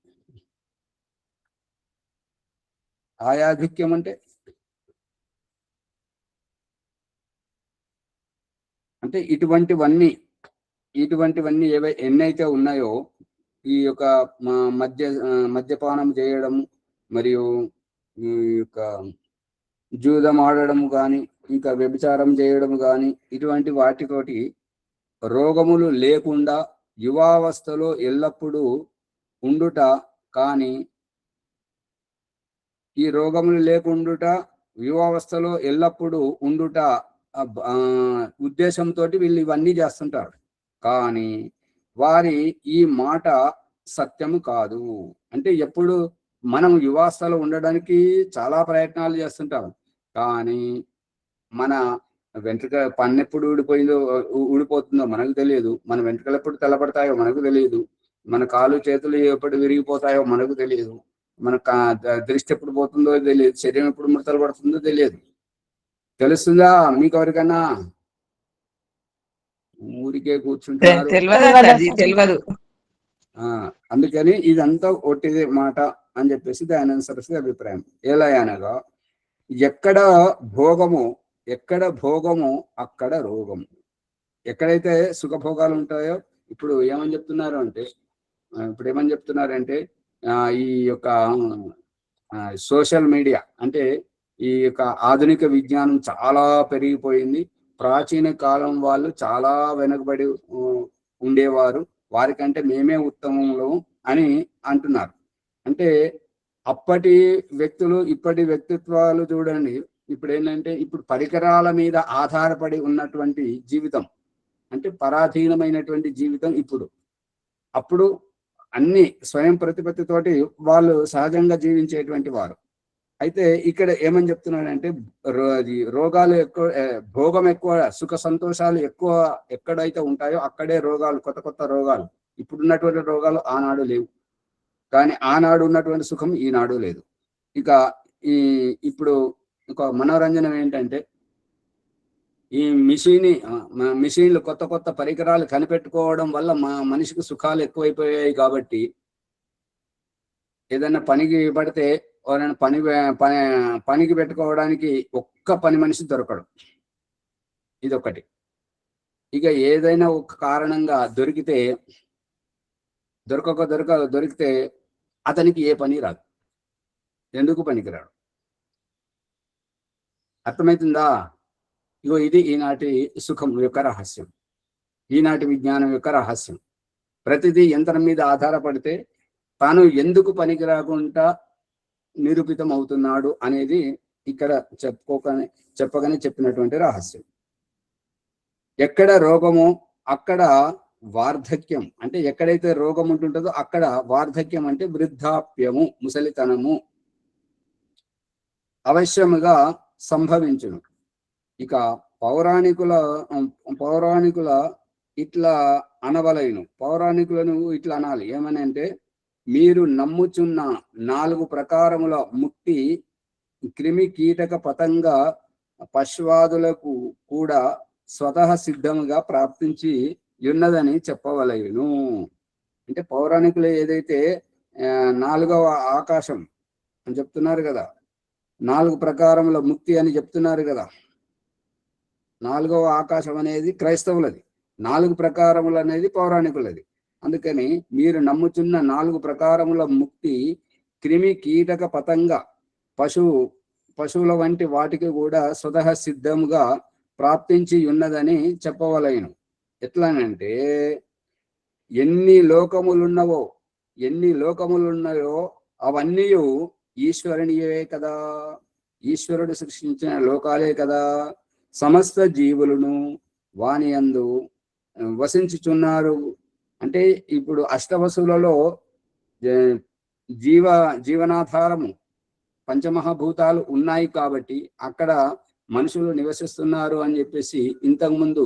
ఆయాధిక్యం అంటే ఇటువంటివన్నీ ఎన్నైతే ఉన్నాయో, ఈ యొక్క మద్యపానం చేయడం మరియు ఈ యొక్క జూదం ఆడడం కానీ, ఇంకా వ్యభిచారం చేయడం కానీ, ఇటువంటి వాటితోటి రోగములు లేకుండా యువావస్థలో ఎల్లప్పుడూ ఉండుట, కానీ ఈ రోగములు లేకుండుట యువావస్థలో ఎల్లప్పుడూ ఉండుట ఉద్దేశంతో వీళ్ళు ఇవన్నీ చేస్తుంటారు. కానీ వారి ఈ మాట సత్యము కాదు. అంటే ఎప్పుడు మనం యువాస్థలో ఉండడానికి చాలా ప్రయత్నాలు చేస్తుంటాం. కానీ మన వెంట్రుక పన్నెప్పుడు ఊడిపోతుందో మనకు తెలియదు. మన వెంట్రుకలు ఎప్పుడు తెల్లబడతాయో మనకు తెలియదు. మన కాలు చేతులు ఎప్పుడు విరిగిపోతాయో మనకు తెలియదు. మన దృష్టి ఎప్పుడు పోతుందో తెలియదు. శరీరం ఎప్పుడు ముడతలు పడుతుందో తెలియదు. తెలుస్తుందా మీకు ఎవరికన్నా? ఊరికే కూర్చుంటున్నారు. తెలియదు. అందుకని ఇదంతా ఒట్టిదే మాట అని చెప్పేసి దయానంద సరస్వతి అభిప్రాయం. ఎలా అనగా ఎక్కడ భోగము అక్కడ రోగము. ఎక్కడైతే సుఖభోగాలు ఉంటాయో ఇప్పుడు ఏమని చెప్తున్నారంటే ఈ యొక్క సోషల్ మీడియా అంటే ఈ యొక్క ఆధునిక విజ్ఞానం చాలా పెరిగిపోయింది. ప్రాచీన కాలం వాళ్ళు చాలా వెనుకబడి ఉండేవారు, వారికంటే మేమే ఉత్తమంలో అని అంటున్నారు. అంటే అప్పటి వ్యక్తులు ఇప్పటి వ్యక్తిత్వాలు చూడండి. ఇప్పుడు ఏంటంటే ఇప్పుడు పరికరాల మీద ఆధారపడి ఉన్నటువంటి జీవితం, అంటే పరాధీనమైనటువంటి జీవితం ఇప్పుడు. అప్పుడు అన్ని స్వయం ప్రతిపత్తితోటి వాళ్ళు సహజంగా జీవించేటువంటి వారు. అయితే ఇక్కడ ఏమని చెప్తున్నాడంటే రోగాలు ఎక్కువ, భోగం ఎక్కువ, సుఖ సంతోషాలు ఎక్కువ ఎక్కడైతే ఉంటాయో అక్కడే రోగాలు, కొత్త రోగాలు. ఇప్పుడున్నటువంటి రోగాలు ఆనాడు లేవు, కానీ ఆనాడు ఉన్నటువంటి సుఖం ఈనాడు లేదు. ఇక ఇప్పుడు ఒక మనోరంజనం ఏంటంటే ఈ మిషన్లు కొత్త పరికరాలు కనిపెట్టుకోవడం వల్ల మనిషికి సుఖాలు ఎక్కువైపోయాయి. కాబట్టి ఏదైనా పనికి పడితే ఎవరైనా పనికి పెట్టుకోవడానికి ఒక్క పని మనిషి దొరకడు. ఇదొకటి. ఇక ఏదైనా ఒక కారణంగా దొరికితే అతనికి ఏ పని రాదు. ఎందుకు పనికిరాడు? అర్థమవుతుందా? ఇగో ఇది ఈనాటి సుఖం యొక్క రహస్యం, ఈనాటి విజ్ఞానం యొక్క రహస్యం. ప్రతిదీ యంత్రం మీద ఆధారపడితే తాను ఎందుకు పనికి రాకుండా నిరూపితం అవుతున్నాడు అనేది ఇక్కడ చెప్పగానే చెప్పినటువంటి రహస్యం. ఎక్కడ రోగమో అక్కడ వార్ధక్యం, అంటే ఎక్కడైతే రోగం ఉంటుంటుందో అక్కడ వార్ధక్యం అంటే వృద్ధాప్యము, ముసలితనము అవశ్యముగా సంభవించును. ఇక పౌరాణికుల ఇట్లా అనవలైను. పౌరాణికులను ఇట్లా అనాలి. ఏమని అంటే, మీరు నమ్ముచున్న 4 ప్రకారముల ముక్తి క్రిమి కీటక పతంగ పశ్వాదులకు కూడా స్వతః సిద్ధముగా ప్రాప్తించి ఉన్నదని చెప్పవలయును. అంటే పౌరాణికులు ఏదైతే 4వ ఆకాశం అని చెప్తున్నారు కదా, 4 ప్రకారముల ముక్తి అని చెప్తున్నారు కదా. 4వ ఆకాశం అనేది క్రైస్తవులది, 4 ప్రకారములు అనేది పౌరాణికులది. అందుకని మీరు నమ్ముచున్న 4 ప్రకారముల ముక్తి క్రిమి కీటక పతంగ పశువుల వంటి వాటికి కూడా స్వతః సిద్ధముగా ప్రాప్తించి ఉన్నదని చెప్పవలయను. ఎట్లానంటే ఎన్ని లోకములున్నాయో అవన్నీ ఈశ్వరునియే కదా, ఈశ్వరుడు సృష్టించిన లోకాలే కదా. సమస్త జీవులను వాని యందు వసించుచున్నారు. అంటే ఇప్పుడు అష్టవసులలో జీవనాధారము పంచమహాభూతాలు ఉన్నాయి కాబట్టి అక్కడ మనుషులు నివసిస్తున్నారు అని చెప్పేసి ఇంతకుముందు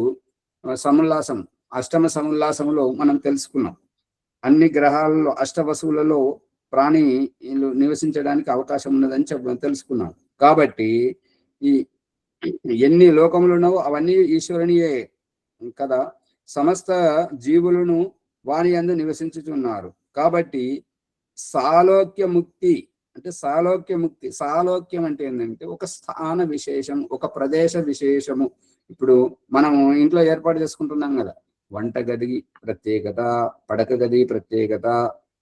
అష్టమ సముల్లాసంలో మనం తెలుసుకున్నాం. అన్ని గ్రహాలలో అష్టవసువులలో ప్రాణిలు నివసించడానికి అవకాశం ఉన్నదని తెలుసుకున్నాం. కాబట్టి ఈ ఎన్ని లోకములు ఉన్నావో అవన్నీ ఈశ్వరునియే కదా. సమస్త జీవులను వాని యందు నివసించుచున్నారు. కాబట్టి సాలోక్య ముక్తి అంటే సాలోక్యం అంటే ఏంటంటే ఒక స్థాన విశేషం, ఒక ప్రదేశ విశేషము. ఇప్పుడు మనం ఇంట్లో ఏర్పాటు చేసుకుంటున్నాం కదా, వంట గది ప్రత్యేకత, పడక గది ప్రత్యేకత,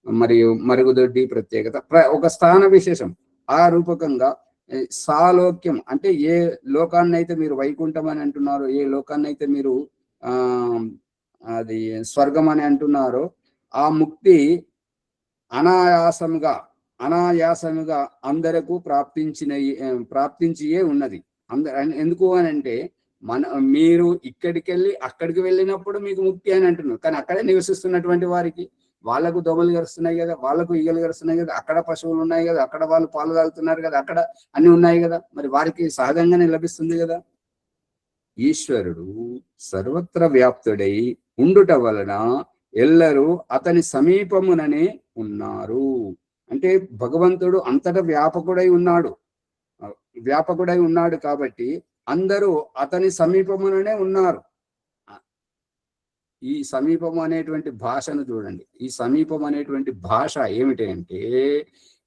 మరియు మరుగుదొడ్డి ప్రత్యేకత, ఒక స్థాన విశేషం. ఆ రూపకంగా సాలోక్యం అంటే ఏ లోకాన్నైతే మీరు వైకుంఠం అని అంటున్నారో, ఏ లోకాన్నైతే మీరు అది స్వర్గం అని అంటున్నారో, ఆ ముక్తి అనాయాసముగా అందరకు ప్రాప్తించియే ఉన్నది. ఎందుకు అని అంటే మీరు ఇక్కడికి వెళ్ళి అక్కడికి వెళ్ళినప్పుడు మీకు ముక్తి అని అంటున్నారు, కానీ అక్కడే నివసిస్తున్నటువంటి వారికి వాళ్ళకు దోమలు గరుస్తున్నాయి కదా, వాళ్ళకు ఈగలు గరుస్తున్నాయి కదా, అక్కడ పశువులు ఉన్నాయి కదా, అక్కడ వాళ్ళు పాలు తాగుతున్నారు కదా, అక్కడ అన్ని ఉన్నాయి కదా, మరి వారికి సహజంగానే లభిస్తుంది కదా. ఈశ్వరుడు సర్వత్ర వ్యాప్తుడై ఉండుట వలన ఎల్లరూ అతని సమీపముననే ఉన్నారు. అంటే భగవంతుడు అంతటా వ్యాపకుడై ఉన్నాడు కాబట్టి అందరూ అతని సమీపముననే ఉన్నారు. ఈ సమీపం అనేటువంటి భాషను చూడండి. ఈ సమీపం అనేటువంటి భాష ఏమిటి అంటే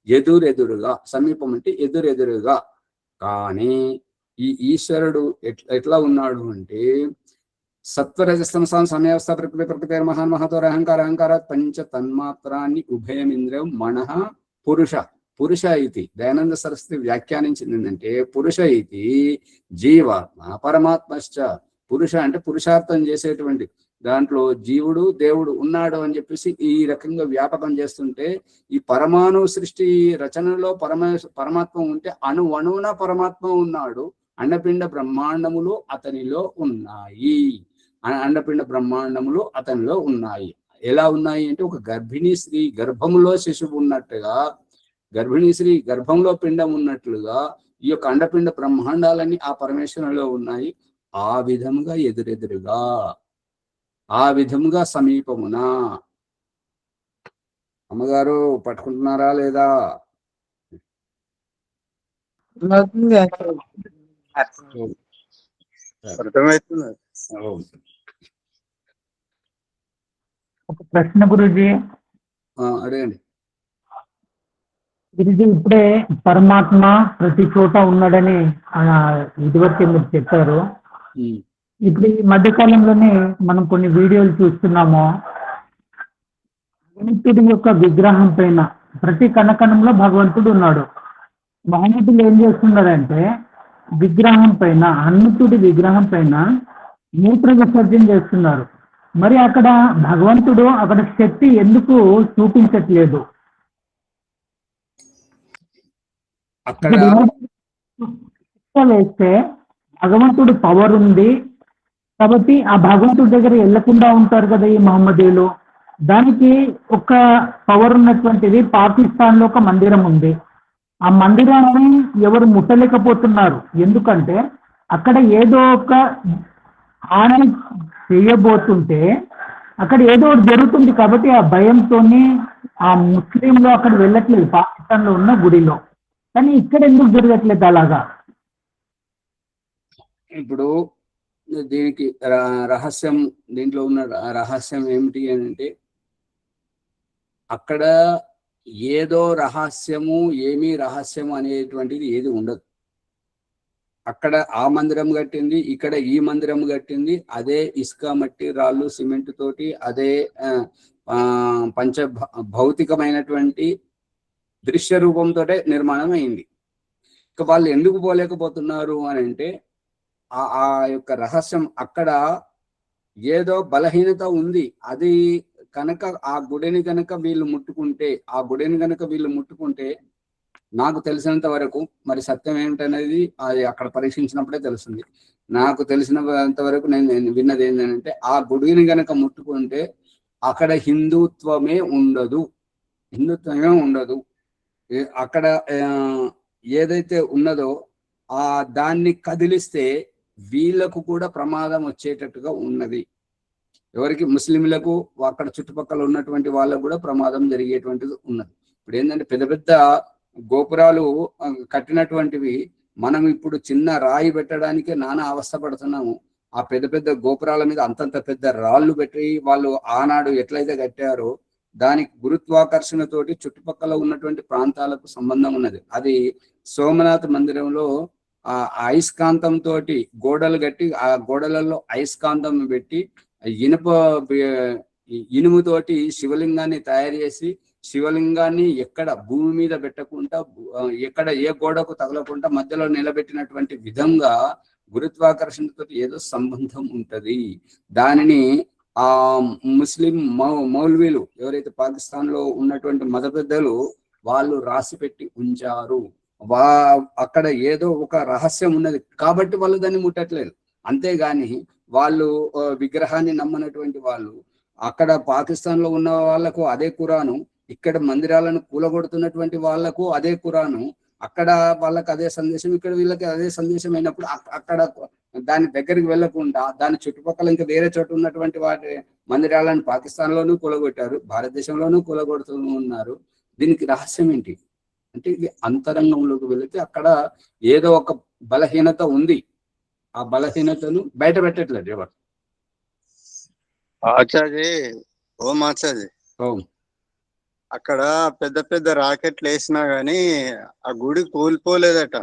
ఎదురెదురుగా. సమీపం అంటే ఎదురెదురుగా. కానీ ఈ ఈశ్వరుడు ఎట్లా ఉన్నాడు అంటే సత్వరజస్తమసాం సమయవస్థ ప్రకృతి మహాన్ మహతోర అహంకారాత్ పంచ తన్మాత్రాన్ని ఉభయమింద్రియం మనః పురుష ఇది దయానంద సరస్వతి వ్యాఖ్యానించింది ఏంటంటే పురుష ఇది జీవాత్మ పరమాత్మశ్చ. పురుష అంటే పురుషార్థం చేసేటువంటి దాంట్లో జీవుడు దేవుడు ఉన్నాడు అని చెప్పేసి ఈ రకంగా వ్యాపకం చేస్తుంటే ఈ పరమాణు సృష్టి రచనలో పరమాత్మ ఉంటే అణువున పరమాత్మ ఉన్నాడు. అండపిండ బ్రహ్మాండములు అతనిలో ఉన్నాయి. అండపిండ బ్రహ్మాండములు అతనిలో ఉన్నాయి. ఎలా ఉన్నాయి అంటే ఒక గర్భిణీ స్త్రీ గర్భములో శిశువు ఉన్నట్టుగా, గర్భిణీ స్త్రీ గర్భంలో పిండం ఉన్నట్లుగా ఈ యొక్క అండపిండ బ్రహ్మాండాలన్నీ ఆ పరమేశ్వరులో ఉన్నాయి. ఆ విధముగా ఎదురెదురుగా, ఆ విధముగా సమీపమున. అమ్మగారు పట్టుకుంటున్నారా లేదా? అర్థమవుతుంది. ఒక ప్రశ్న గురుజీ. అడగండి. గురుజీ, ఇప్పుడే పరమాత్మ ప్రతి చోట ఉన్నాడని ఇదివరకే మీరు చెప్పారు. ఇప్పుడు ఈ మధ్య కాలంలోనే మనం కొన్ని వీడియోలు చూస్తున్నాము. భగవంతుడి యొక్క విగ్రహం పైన ప్రతి కణకణంలో భగవంతుడు ఉన్నాడు. మహమ్మదులు ఏం చేస్తున్నారంటే విగ్రహం పైన, హనుమంతుడి విగ్రహం పైన మూత్ర విసర్జన చేస్తున్నారు. మరి అక్కడ భగవంతుడు అక్కడ శక్తి ఎందుకు చూపించట్లేదు? అక్కడ వేస్తే భగవంతుడు పవర్ ఉంది కాబట్టి ఆ భగవంతుడి దగ్గర వెళ్లకుండా ఉంటారు కదా ఈ మహమ్మదీయులు. దానికి ఒక పవర్ ఉన్నటువంటిది పాకిస్తాన్ లో ఒక మందిరం ఉంది. ఆ మందిరాన్ని ఎవరు ముట్టలేకపోతున్నారు. ఎందుకంటే అక్కడ ఏదో ఒక హాని చేయబోతుంటే అక్కడ ఏదో ఒకటి జరుగుతుంది కాబట్టి ఆ భయంతో ఆ ముస్లింలు అక్కడ వెళ్ళట్లేదు పాకిస్తాన్ లో ఉన్న గుడిలో. కానీ ఇక్కడ ఎందుకు జరగట్లేదు అలాగా? ఇప్పుడు దీనికి రహస్యం, దీంట్లో ఉన్న రహస్యం ఏమిటి అంటే అక్కడ ఏదో రహస్యము, ఏమీ రహస్యము అనేటువంటిది ఏది ఉండదు. అక్కడ ఆ మందిరం కట్టింది, ఇక్కడ ఈ మందిరం కట్టింది, అదే ఇసుక, మట్టి, రాళ్ళు, సిమెంట్ తోటి, అదే పంచ భౌతికమైనటువంటి దృశ్య రూపంతో నిర్మాణం అయింది. ఇక వాళ్ళు ఎందుకు పోలేకపోతున్నారు అని అంటే ఆ యొక్క రహస్యం అక్కడ ఏదో బలహీనత ఉంది. అది కనుక ఆ గుడిని కనుక వీళ్ళు ముట్టుకుంటే నాకు తెలిసినంత వరకు, మరి సత్యం ఏమిటనేది అది అక్కడ పరీక్షించినప్పుడే తెలుస్తుంది. నాకు తెలిసినంత వరకు నేను విన్నది ఏంటంటే ఆ గుడిని కనుక ముట్టుకుంటే అక్కడ హిందుత్వమే ఉండదు. అక్కడ ఏదైతే ఉన్నదో దాన్ని కదిలిస్తే వీళ్ళకు కూడా ప్రమాదం వచ్చేటట్టుగా ఉన్నది. ఎవరికి? ముస్లింలకు, అక్కడ చుట్టుపక్కల ఉన్నటువంటి వాళ్ళకు కూడా ప్రమాదం జరిగేటువంటిది ఉన్నది. ఇప్పుడు ఏంటంటే పెద్ద పెద్ద గోపురాలు కట్టినటువంటివి మనం ఇప్పుడు చిన్న రాయి పెట్టడానికే నానా అవస్థపడుతున్నాము. ఆ పెద్ద పెద్ద గోపురాల మీద అంతంత పెద్ద రాళ్ళు పెట్టి వాళ్ళు ఆనాడు ఎట్లయితే కట్టారో దానికి గురుత్వాకర్షణతోటి చుట్టుపక్కల ఉన్నటువంటి ప్రాంతాలకు సంబంధం ఉన్నది. అది సోమనాథ్ మందిరంలో ఆ అయస్కాంతంతో గోడలు కట్టి ఆ గోడలలో అయస్కాంతం పెట్టి ఇనుముతోటి శివలింగాన్ని తయారు చేసి శివలింగాన్ని ఎక్కడ భూమి మీద పెట్టకుండా, ఎక్కడ ఏ గోడకు తగలకుండా మధ్యలో నిలబెట్టినటువంటి విధంగా గురుత్వాకర్షణతో ఏదో సంబంధం ఉంటది. దానిని ఆ ముస్లిం మౌల్వీలు ఎవరైతే పాకిస్తాన్ లో ఉన్నటువంటి మత పెద్దలు వాళ్ళు రాసి పెట్టి ఉంచారు. అక్కడ ఏదో ఒక రహస్యం ఉన్నది కాబట్టి వాళ్ళు దాన్ని ముట్టట్లేదు. అంతేగాని వాళ్ళు విగ్రహాన్ని నమ్మనటువంటి వాళ్ళు అక్కడ పాకిస్తాన్ లో ఉన్న వాళ్ళకు అదే ఖురాను, ఇక్కడ మందిరాలను కూలగొడుతున్నటువంటి వాళ్ళకు అదే ఖురాను, అక్కడ వాళ్ళకి అదే సందేశం, ఇక్కడ వీళ్ళకి అదే సందేశం అయినప్పుడు అక్కడ దాని దగ్గరికి వెళ్లకుండా దాని చుట్టుపక్కల ఇంకా వేరే చోట ఉన్నటువంటి వాటి మందిరాలను పాకిస్తాన్ లోనూ కూలగొట్టారు, భారతదేశంలోనూ కూలగొడుతూ ఉన్నారు. దీనికి రహస్యం ఏంటి అంటే ఇది అంతరంగంలోకి వెళితే అక్కడ ఏదో ఒక బలహీనత ఉంది, ఆ బలహీనతను బయట పెట్టట్లేదు ఎవరు. ఆచార్య ఓం ఆచార్య, ఓం. అక్కడ పెద్ద పెద్ద రాకెట్లు వేసినా గానీ ఆ గుడి కూలిపోలేదట.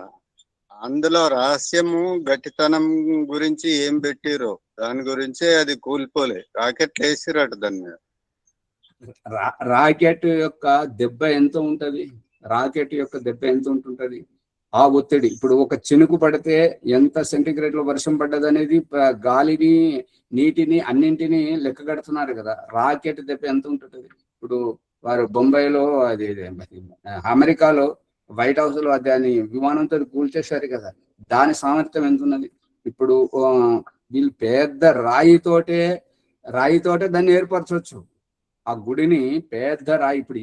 అందులో రహస్యము గట్టితనం గురించి ఏం పెట్టిరో దాని గురించే అది కూలిపోలే. రాకెట్లు వేసిరట దాని మీద. రాకెట్ యొక్క దెబ్బ ఎంత ఉంటది, రాకెట్ యొక్క దెబ్బ ఎంత ఉంటుంటది, ఆ ఒత్తిడి ఇప్పుడు ఒక చినుకు పడితే ఎంత సెంటిగ్రేడ్ లో వర్షం పడ్డది అనేది గాలిని నీటిని అన్నింటినీ లెక్క కడుతున్నారు కదా. రాకెట్ దెబ్బ ఎంత ఉంటుంటది. ఇప్పుడు వారు బొంబాయిలో అది అమెరికాలో వైట్ హౌస్ లో దాని విమానంతో కూల్చేశారు కదా, దాని సామర్థ్యం ఎంత ఉన్నది. ఇప్పుడు వీళ్ళు పెద్ద రాయితోటే దాన్ని ఏర్పరచవచ్చు. ఆ గుడిని పెద్ద రాయి, ఇప్పుడు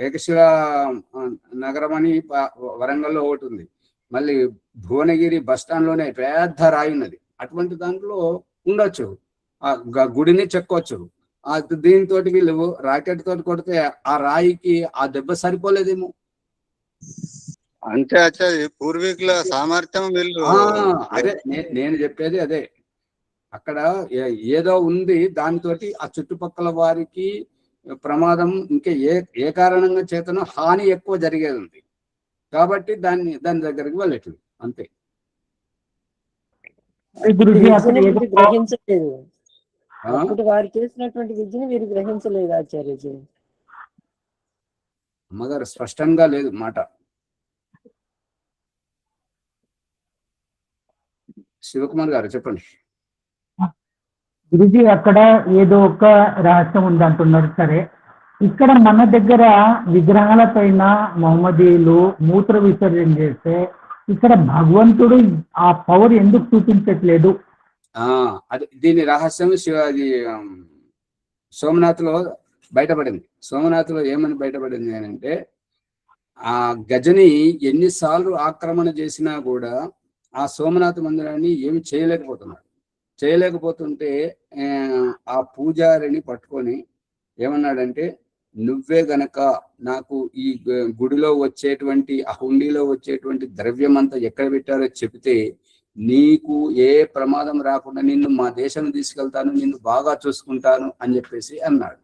ఏకశిల నగరం అని వరంగల్లో ఒకటి ఉంది, మళ్ళీ భువనగిరి బస్ స్టాండ్ లోనే పెద్ద రాయి ఉన్నది, అటువంటి దాంట్లో ఉండొచ్చు, ఆ గుడిని చెక్కొచ్చు. దీంతో వీళ్ళు రాకెట్ తోటి కొడితే ఆ రాయికి ఆ దెబ్బ సరిపోలేదేమో. అంటే ఆచార్య పూర్వీకుల సామర్థ్యం వీళ్ళు. అదే నేను చెప్పేది అదే. అక్కడ ఏదో ఉంది, దానితోటి ఆ చుట్టుపక్కల వారికి ప్రమాదం ఇంకా ఏ కారణంగా చేతనో హాని ఎక్కువ జరిగేది ఉంది కాబట్టి దాని దగ్గరికి వెళ్ళట్లేదు అంతే. గ్రహించలేదు, అప్పుడు వారు చేసినటువంటి విద్యను వీరు గ్రహించలేదు ఆచార్యజీ. అమ్మగారు స్పష్టంగా లేదు మాట. శివకుమార్ గారు చెప్పండి. గురుజీ అక్కడ ఏదో ఒక రహస్యం ఉంది అంటున్నారు, సరే. ఇక్కడ మన దగ్గర విగ్రహాల పైన మహమ్మదీయులు మూత్ర విసర్జన చేస్తే ఇక్కడ భగవంతుడు ఆ పవర్ ఎందుకు చూపించట్లేదు? అది దీని రహస్యం అది సోమనాథ్ లో బయటపడింది. సోమనాథ్ లో ఏమని బయటపడింది అని అంటే, ఆ గజని ఎన్నిసార్లు ఆక్రమణ చేసినా కూడా ఆ సోమనాథ మందిరాన్ని ఏమి చేయలేకపోతుంటే ఆ పూజారిని పట్టుకొని ఏమన్నాడంటే, నువ్వే గనక నాకు ఈ గుడిలో వచ్చేటువంటి ఆ హుండీలో వచ్చేటువంటి ద్రవ్యం అంతా ఎక్కడ పెట్టారో చెబితే నీకు ఏ ప్రమాదం రాకుండా నిన్ను మా దేశం తీసుకెళ్తాను, నిన్ను బాగా చూసుకుంటాను అని చెప్పేసి అన్నాడు.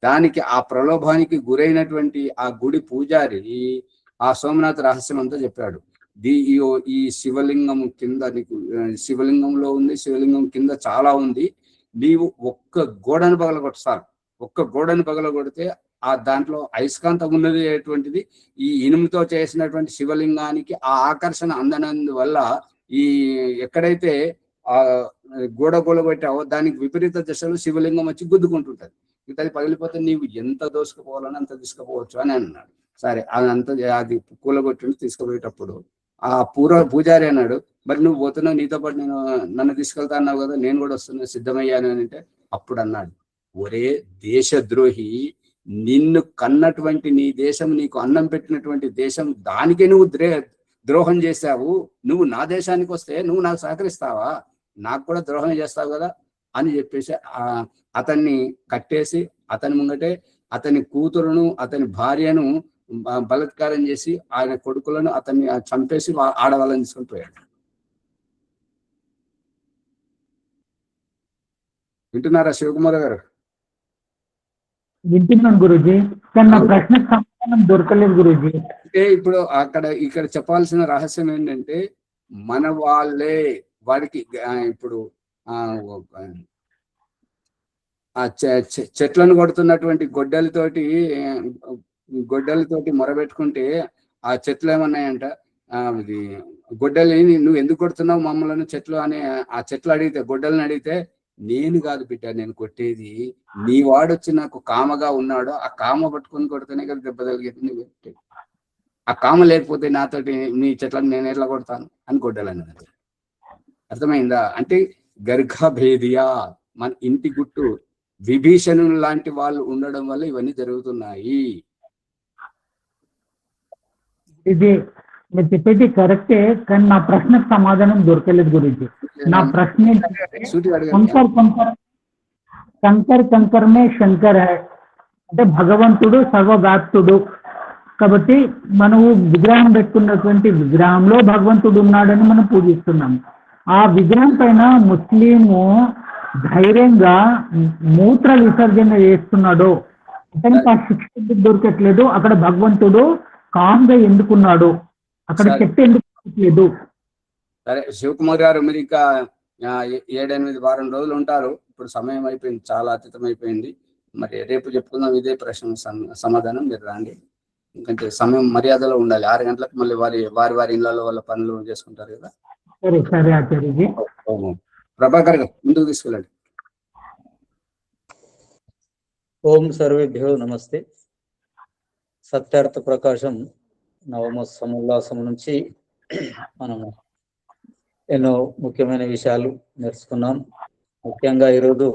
దానికి ఆ ప్రలోభానికి గురైనటువంటి ఆ గుడి పూజారి ఆ సోమనాథ రహస్యం అంతా చెప్పాడు. ఈ శివలింగం కింద నీకు శివలింగంలో ఉంది, శివలింగం కింద చాలా ఉంది, నీవు ఒక్క గోడను పగలగొట్టాలి, ఒక్క గోడను పగలగొడితే ఆ దాంట్లో అయస్కాంతం ఉన్నది అటువంటిది ఈ ఇనుముతో చేసినటువంటి శివలింగానికి ఆ ఆకర్షణ అందనందువల్ల ఈ ఎక్కడైతే ఆ గోడ కొట్టావో దానికి విపరీత దశలో శివలింగం వచ్చి గుద్దుకుంటుంటది, అది పగిలిపోతే నీవు ఎంత దోసుకుపోవాలని అంత తీసుకుపోవచ్చు అని అన్నాడు. సరే అదంతా అది కూలగొట్టి తీసుకుపోయేటప్పుడు ఆ పూజారి అన్నాడు, మరి నువ్వు పోతున్నావు, నీతో పాటు నన్ను తీసుకెళ్తా అన్నావు కదా, నేను కూడా వస్తున్నా, సిద్ధమయ్యాను అని అంటే అప్పుడు అన్నాడు, ఒరే దేశద్రోహి, నిన్ను కన్నటువంటి నీ దేశం, నీకు అన్నం పెట్టినటువంటి దేశం, దానికే నువ్వు ద్రోహం చేశావు, నువ్వు నా దేశానికి వస్తే నువ్వు నాకు సహకరిస్తావా, నాకు కూడా ద్రోహం చేస్తావు కదా అని చెప్పేసి అతన్ని కట్టేసి అతని ముంగటే అతని కూతురును అతని భార్యను బలాత్కారం చేసి ఆయన కొడుకులను అతన్ని చంపేసి ఆడవాళ్ళని తీసుకొని పోయాడు. వింటున్నారా శివకుమార్ గారు? వింటున్నాను గురూజీ, కానీ నా ప్రశ్నకు సమాధానం దొరకలేదు గురూజీ. అంటే ఇప్పుడు ఇక్కడ చెప్పాల్సిన రహస్యం ఏంటంటే, మన వాళ్ళే వాడికి ఇప్పుడు ఆ చెట్లను కొడుతున్నటువంటి గొడ్డలతోటి మొరబెట్టుకుంటే ఆ చెట్లు ఏమన్నాయంట, ఇది గొడ్డలి నువ్వు ఎందుకు కొడుతున్నావు మమ్మల్ని చెట్లు అని ఆ చెట్లు అడిగితే, గొడ్డలని అడిగితే, నేను కాదు బిడ్డ నేను కొట్టేది, నీ వాడొచ్చి నాకు కామగా ఉన్నాడు, ఆ కామ పట్టుకొని కొడితేనే కదా దెబ్బ తగిలింది, ఆ కామ లేకపోతే నాతోటి నీ చెట్లను నేను ఎట్లా కొడతాను అని గొడ్డలని. అర్థమైందా? అంటే గర్గభేదియా, మన ఇంటి గుట్టు విభీషణులు లాంటి వాళ్ళు ఉండడం వల్ల ఇవన్నీ జరుగుతున్నాయి. ఇది మీరు చెప్పేది కరెక్టే, కానీ నా ప్రశ్నకు సమాధానం దొరకలేదు గురించి. నా ప్రశ్న ఏంటంటే, సూటిగా అడగండి. కంకర్ కంకర్ కంకర్ కంకరమే శంకర్ హై అంటే భగవంతుడు సర్వవ్యాప్తుడు. కాబట్టి మనము విగ్రహం పెట్టుకున్నటువంటి విగ్రహంలో భగవంతుడు ఉన్నాడని మనం పూజిస్తున్నాం. ఆ విగ్రహం పైన ముస్లిము ధైర్యంగా మూత్ర విసర్జన చేస్తున్నాడు, అతనికి ఆ శిక్ష ఎందుకు దొరకట్లేదు? అక్కడ భగవంతుడు కామ్గా ఎందుకున్నాడు? అక్కడ సరే. చెట్టు ఎందుకు దొరకట్లేదు? సరే శివకుమార్ గారు, మీరు ఇంకా 7-8 వారం రోజులు ఉంటారు. ఇప్పుడు సమయం అయిపోయింది, చాలా అతీతం అయిపోయింది. మరి రేపు చెప్పుకుందాం ఇదే ప్రశ్న సమాధానం. మీరు రండి, ఎందుకంటే సమయం మర్యాదలో ఉండాలి. 6 గంటలకు మళ్ళీ వారి ఇళ్లలో వాళ్ళ పనులు చేసుకుంటారు కదా. సరే సరే ఆచార్యజీ. ప్రభాకర్ గారు ముందుకు తీసుకెళ్ళండి. ఓం సర్వేభ్యో నమస్తే. సత్యార్థ ప్రకాశం నవమ సముల్లాసం నుంచి మనము ఎన్నో ముఖ్యమైన విషయాలు నేర్చుకున్నాం. ముఖ్యంగా ఈరోజు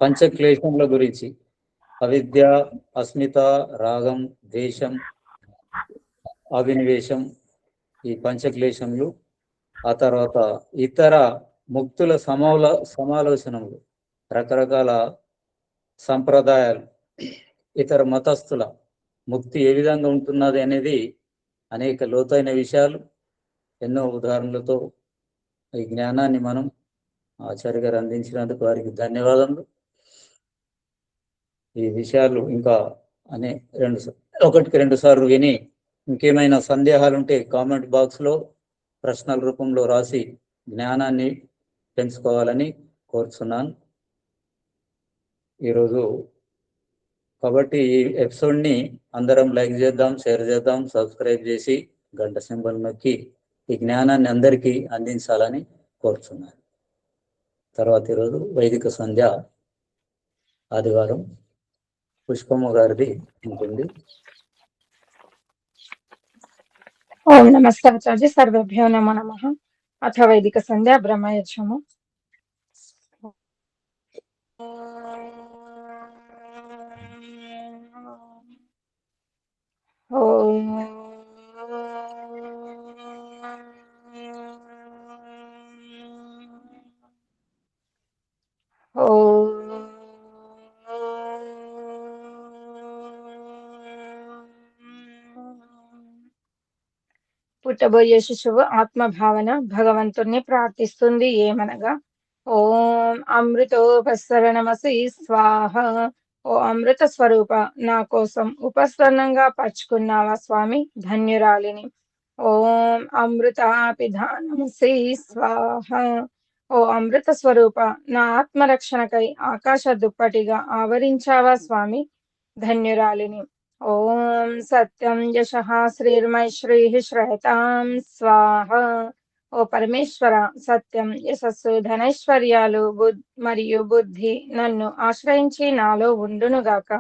పంచక్లేశముల గురించి, అవిద్య, అస్మిత, రాగం, ద్వేషం, అభినివేశం, ఈ పంచక్లేశములు, ఆ తర్వాత ఇతర ముక్తుల సమాలోచనములు, రకరకాల సంప్రదాయాలు, ఇతర మతస్థుల ముక్తి ఏ విధంగా ఉంటున్నది అనేది అనేక లోతైన విషయాలు, ఎన్నో ఉదాహరణలతో ఈ జ్ఞానాన్ని మనం ఆచార్య గారు అందించినందుకు వారికి ధన్యవాదములు. ఈ విషయాలు ఇంకా ఒకటికి 2 సార్లు విని ఇంకేమైనా సందేహాలు ఉంటే కామెంట్ బాక్స్లో ప్రశ్నల రూపంలో రాసి జ్ఞానాన్ని పెంచుకోవాలని కోరుతున్నాను. ఈరోజు కాబట్టి ఈ ఎపిసోడ్ని అందరం లైక్ చేద్దాం, షేర్ చేద్దాం, సబ్స్క్రైబ్ చేసి గంట సింబల్ నొక్కి ఈ జ్ఞానాన్ని అందరికీ అందించాలని కోరుతున్నాను. తర్వాత ఈరోజు వైదిక సంధ్య ఆదివారం పుష్పమ్మ గారిది ఉంటుంది. ఓం నమస్తే ఆచార్య. సర్వేభ్యో నమో నమః. అథ వైదిక సంధ్యా బ్రహ్మయజ్ఞము. ఓం పుట్టబోయే శిశువు ఆత్మభావన భగవంతుణ్ణి ప్రార్థిస్తుంది ఏమనగా, ఓం అమృతోపసరణమసి స్వాహ. ఓ అమృత స్వరూప, నా కోసం ఉపస్వరణంగా పరుచుకున్నావా స్వామి, ధన్యురాలిని. ఓం అమృతాపిధానమసి స్వాహ. ఓ అమృత స్వరూప, నా ఆత్మరక్షణకై ఆకాశ దుప్పటిగా ఆవరించావా స్వామి, ధన్యురాలిని. ఓం సత్యం యశః శ్రీర్మైశ్రీః శ్రయతాం స్వాహ. ఓ పరమేశ్వర, సత్యం, యశస్సు, ధనైశ్వర్యాలు మరియు బుద్ధి నన్ను ఆశ్రయించి నాలో ఉండునుగాక.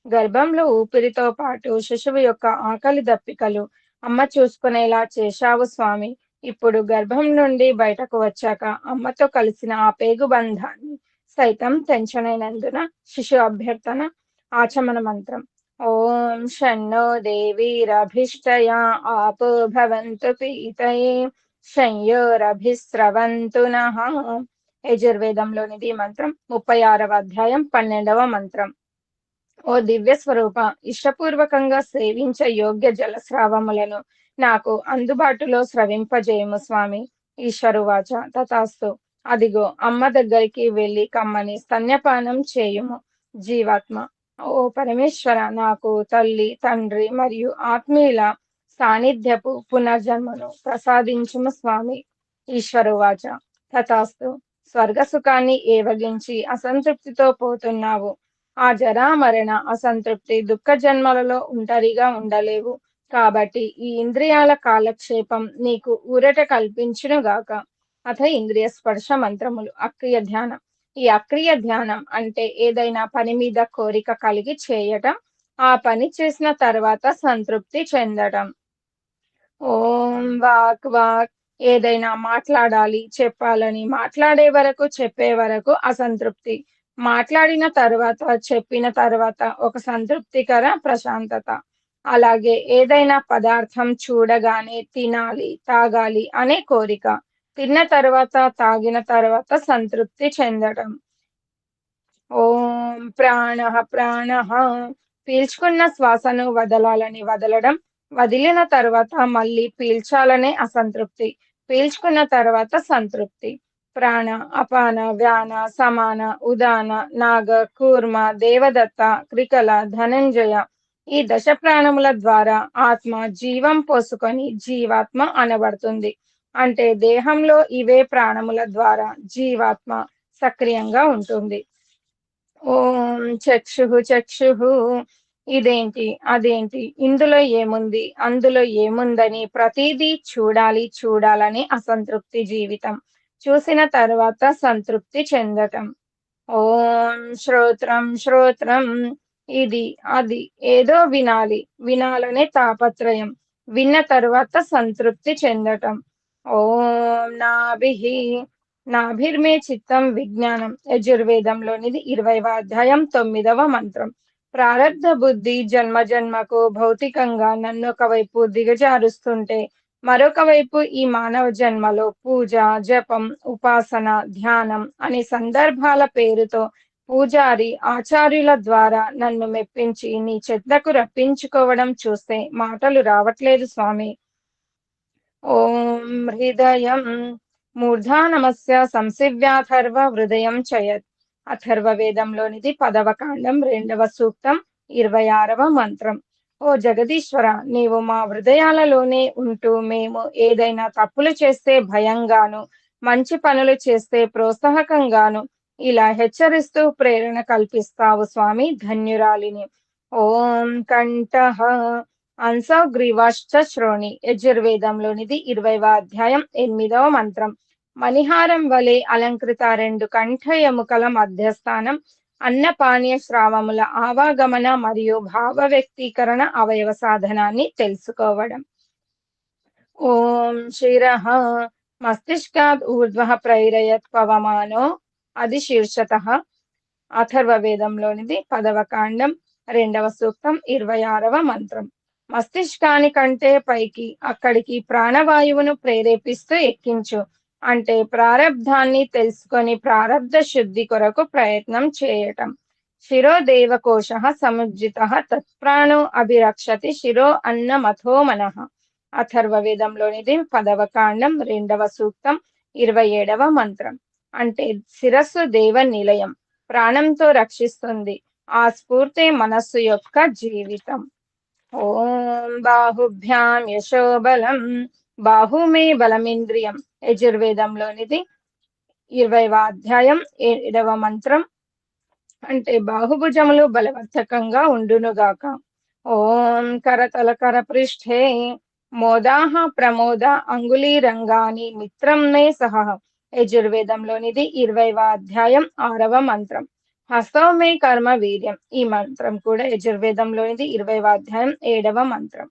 గర్భంలో ఊపిరితో పాటు శిశువు యొక్క ఆకలి దప్పికలు అమ్మ చూసుకునేలా చేశావు స్వామి. ఇప్పుడు గర్భం నుండి బయటకు వచ్చాక అమ్మతో కలిసిన ఆ పేగు బంధాన్ని సైతం తెంచనైనందున శిశు అభ్యర్థన ఆచమన మంత్రం. ఓం షన్నో దేవీరభిష్టయా ఆపో భవంతు పీతయే శంయోరభిస్రవంతు నః. యజుర్వేదంలోనిది మంత్రం. 36వ అధ్యాయం 12వ మంత్రం. ఓ దివ్య స్వరూప, ఇష్టపూర్వకంగా సేవించే యోగ్య జలస్రావములను నాకు అందుబాటులో స్రవింపజేయము స్వామి. ఈశ్వరువాచ. తథాస్తు. అదిగో అమ్మ దగ్గరికి వెళ్ళి కమ్మని స్తన్యపానం చేయుము జీవాత్మ. ఓ పరమేశ్వర, నాకు తల్లి, తండ్రి మరియు ఆత్మీయుల సాన్నిధ్యపు పునర్జన్మను ప్రసాదించుము స్వామి. ఈశ్వరువాచ. తథాస్తు. స్వర్గ సుఖాన్ని ఏవగించి అసంతృప్తితో పోతున్నావు. ఆ జరా మరణ అసంతృప్తి దుఃఖ జన్మలలో ఒంటరిగా ఉండలేవు. కాబట్టి ఈ ఇంద్రియాల కాలక్షేపం నీకు ఊరట కల్పించునుగాక. అథ ఇంద్రియ స్పర్శ మంత్రములు. అక్రియ ధ్యానం. ఈ అక్రియ ధ్యానం అంటే ఏదైనా పని మీద కోరిక కలిగి చేయటం, ఆ పని చేసిన తర్వాత సంతృప్తి చెందటం. ఓం వాక్ వాక్ ఏదైనా మాట్లాడాలి, చెప్పాలని మాట్లాడే వరకు, చెప్పే వరకు అసంతృప్తి. మాట్లాడిన తర్వాత, చెప్పిన తర్వాత ఒక సంతృప్తికర ప్రశాంతత. అలాగే ఏదైనా పదార్థం చూడగానే తినాలి, తాగాలి అనే కోరిక. తిన్న తర్వాత, తాగిన తర్వాత సంతృప్తి చెందడం. ఓం ప్రాణః ప్రాణః. పీల్చుకున్న శ్వాసను వదలాలని వదలడం, వదిలిన తర్వాత మళ్ళీ పీల్చాలనే అసంతృప్తి, పీల్చుకున్న తర్వాత సంతృప్తి. ప్రాణ, అపాన, వ్యాన, సమాన, ఉదాన, నాగ, కూర్మ, దేవదత్త, క్రికల, ధనంజయ ఈ దశ ప్రాణముల ద్వారా ఆత్మ జీవం పోసుకొని జీవాత్మ అనబడుతుంది. అంటే దేహంలో ఇవే ప్రాణముల ద్వారా జీవాత్మ సక్రియంగా ఉంటుంది. ఓం చక్షుః చక్షుః. ఇదేంటి, అదేంటి, ఇందులో ఏముంది, అందులో ఏముందని ప్రతిదీ చూడాలి చూడాలని అసంతృప్తి జీవితం. చూసిన తర్వాత సంతృప్తి చెందటం. ఓం శ్రోత్రం శ్రోత్రం. ఇది, అది, ఏదో వినాలి, వినాలనే తాపత్రయం. విన్న తర్వాత సంతృప్తి చెందటం. ఓం నాభిః. నాభిర్మే చిత్తం విజ్ఞానం. యజుర్వేదంలోనిది 20వ అధ్యాయం 9వ మంత్రం. ప్రారబ్ధ బుద్ధి జన్మ జన్మకు భౌతికంగా నన్ను ఒకవైపు దిగజారుస్తుంటే, మరొక వైపు ఈ మానవ జన్మలో పూజ, జపం, ఉపాసన, ధ్యానం అనే సందర్భాల పేరుతో పూజారి, ఆచార్యుల ద్వారా నన్ను మెప్పించి నీ చెద్దకు రప్పించుకోవడం చూస్తే మాటలు రావట్లేదు స్వామి. ఓం హృదయం మూర్ధానమస్య సంసివ్యాథర్వ హృదయం చయత్. అథర్వ వేదంలోనిది 10వ కాండం 2వ సూక్తం 26వ మంత్రం. ఓ జగదీశ్వర, నీవు మా హృదయాలలోనే ఉంటూ మేము ఏదైనా తప్పులు చేస్తే భయంగాను, మంచి పనులు చేస్తే ప్రోత్సాహకంగాను ఇలా హెచ్చరిస్తూ ప్రేరణ కల్పిస్తావు స్వామి. ధన్యురాలిని. ఓం కంఠః అంసగ్రీవాశ్చ శ్రోణి. యజుర్వేదంలోనిది 20వ అధ్యాయం 8వ మంత్రం. మణిహారం వలె అలంకృత 2 కంఠ ఎముకల మధ్యస్థానం అన్నపానీయ శ్రావముల ఆవాగమన మరియు భావ వ్యక్తీకరణ అవయవ సాధనాన్ని తెలుసుకోవడం. ఓం శిరః మస్తిష్కాద్ ఊర్ధ్వః ప్రైరయత్ పవమానో అధిశీర్షతః. అథర్వ వేదంలోనిది 10వ కాండం 2వ సూక్తం 26వ మంత్రం. మస్తిష్కాని కంటే పైకి, అక్కడికి ప్రాణవాయువును ప్రేరేపిస్తూ ఎక్కించు. అంటే ప్రారబ్ధాన్ని తెలుసుకొని ప్రారబ్ధ శుద్ధి కొరకు ప్రయత్నం చేయటం. శిరో దేవకోశ సముజ్జిత తత్ప్రాణో అభిరక్షతి శిరో అన్నమథో మనః. అథర్వ వేదంలోనిది 10వ కాండం 2వ సూక్తం 27వ మంత్రం. అంటే శిరస్సు దేవ నిలయం, ప్రాణంతో రక్షిస్తుంది. ఆ స్ఫూర్తి మనస్సు యొక్క జీవితం. ఓం బాహుభ్యాం యశోబలం. బాహుమే బలమింద్రియం. యజుర్వేదంలోనిది 20వ అధ్యాయం 7వ మంత్రం. అంటే బాహుభుజములు బలవర్ధకంగా ఉండునుగాక. ఓం కరతల కర పృష్ఠే మోదాహ ప్రమోద అంగుళీరంగాని మిత్రం మే సహ. యజుర్వేదంలోనిది 20వ అధ్యాయం 6వ మంత్రం. హస్తౌ మే కర్మ వీర్యం. ఈ మంత్రం కూడా యజుర్వేదంలోనిది 20వ అధ్యాయం 7వ మంత్రం.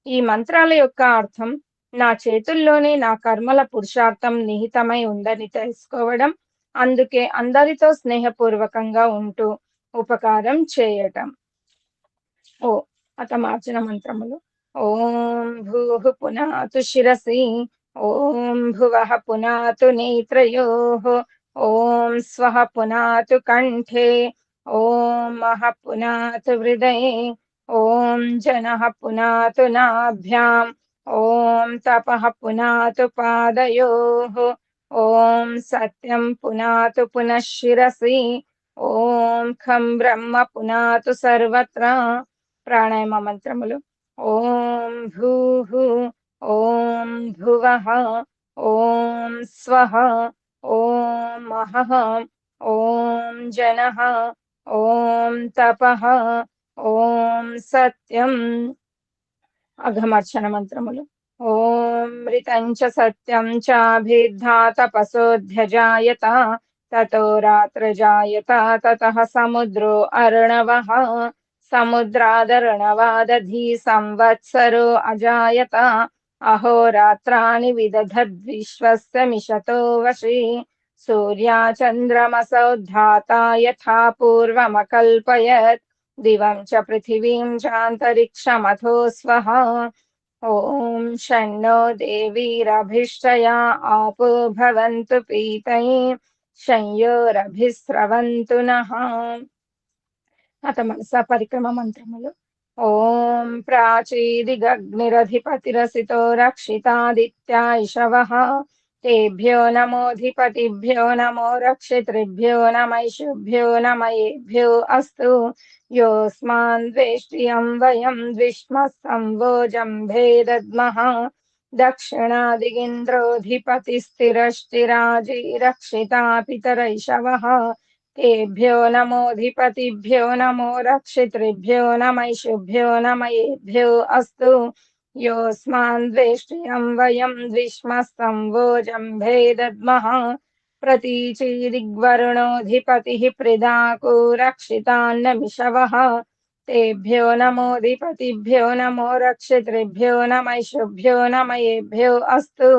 ఈ మంత్రాల యొక్క అర్థం నా చేతుల్లోనే నా కర్మల పురుషార్థం నిహితమై ఉందని తెలుసుకోవడం, అందుకే అందరితో స్నేహపూర్వకంగా ఉంటూ ఉపకారం చేయటం. అత మార్చిన మంత్రములు. ఓం భూః పునాతు శిరసి. ఓం భువః పునాతు నేత్రయోః. ఓం స్వః పునాతు కంఠే. ఓం మహః పునాతు హృదయే. ఓం జనః పునాతు నాభ్యాం. ఓం తపః పునాతు పాదయోః. ఓం సత్యం పునాతు పునః శిరసి. ఓం ఖం బ్రహ్మ పునాతు సర్వత్ర. ప్రాణాయామ మంత్రములు. ఓం భూః. ఓం భువః. ఓం స్వః. ఓం మహః. ఓం జనః. ఓం తపః. ఓం సత్యం. అఘమర్చన మంత్రములు. ఓం మృతం చ సత్యం చాభిద్ధా తపసోధ్యజాయత. తతో రాత్రజాయత. తతః సముద్రో అర్ణవః. సముద్రాదర్ణవాదధి సంవత్సరో అజాయత. అహోరాత్రాణి విదధద్విశ్వస్య మిషతో వశి సూర్యా చంద్రమసౌ ధాతా యథా పూర్వమకల్పయత్ దివం చ పృథివీం చాంతరిక్షమథో స్వః ఓం షణ్ణో దేవీరభిష్టయా ఆపో భవంతు పీతయే శంయోరభిస్రవంతు నః. అత మనసా పరిక్రమ మంత్రములు. ఓం ప్రాచీదిగగ్నిరధిపతిరసితో రక్షితాదిత్యా ఇషవః తేభ్యో నమోధిపతిభ్యో నమో రక్షితృభ్యో నమైషుభ్యో నమయేభ్యో అస్తు యోస్మాన్ ద్వేష్ట్రియం వయం ద్విష్మస్సంవోజం భేదద్మః దక్షిణాదిగింద్రోధిపతిస్థిరష్టిరాజీ రక్షితా పితరైషవః తేభ్యో నమోధిపతిభ్యో నమో రక్షితృభ్యో నమైషుభ్యో నమయేభ్యో అస్తు యోస్మాన్ ద్వేష్ట్రియం వయం ద్విష్మస్సంవోజం భేదద్మః ప్రతీచీదిగ్వరుణోధిపతిః ప్రిదాకో రక్షితాన్నమిషవః తేభ్యో నమోధిపతిభ్యో నమో రక్షితృభ్యో నమైషుభ్యో నమయేభ్యో అస్తు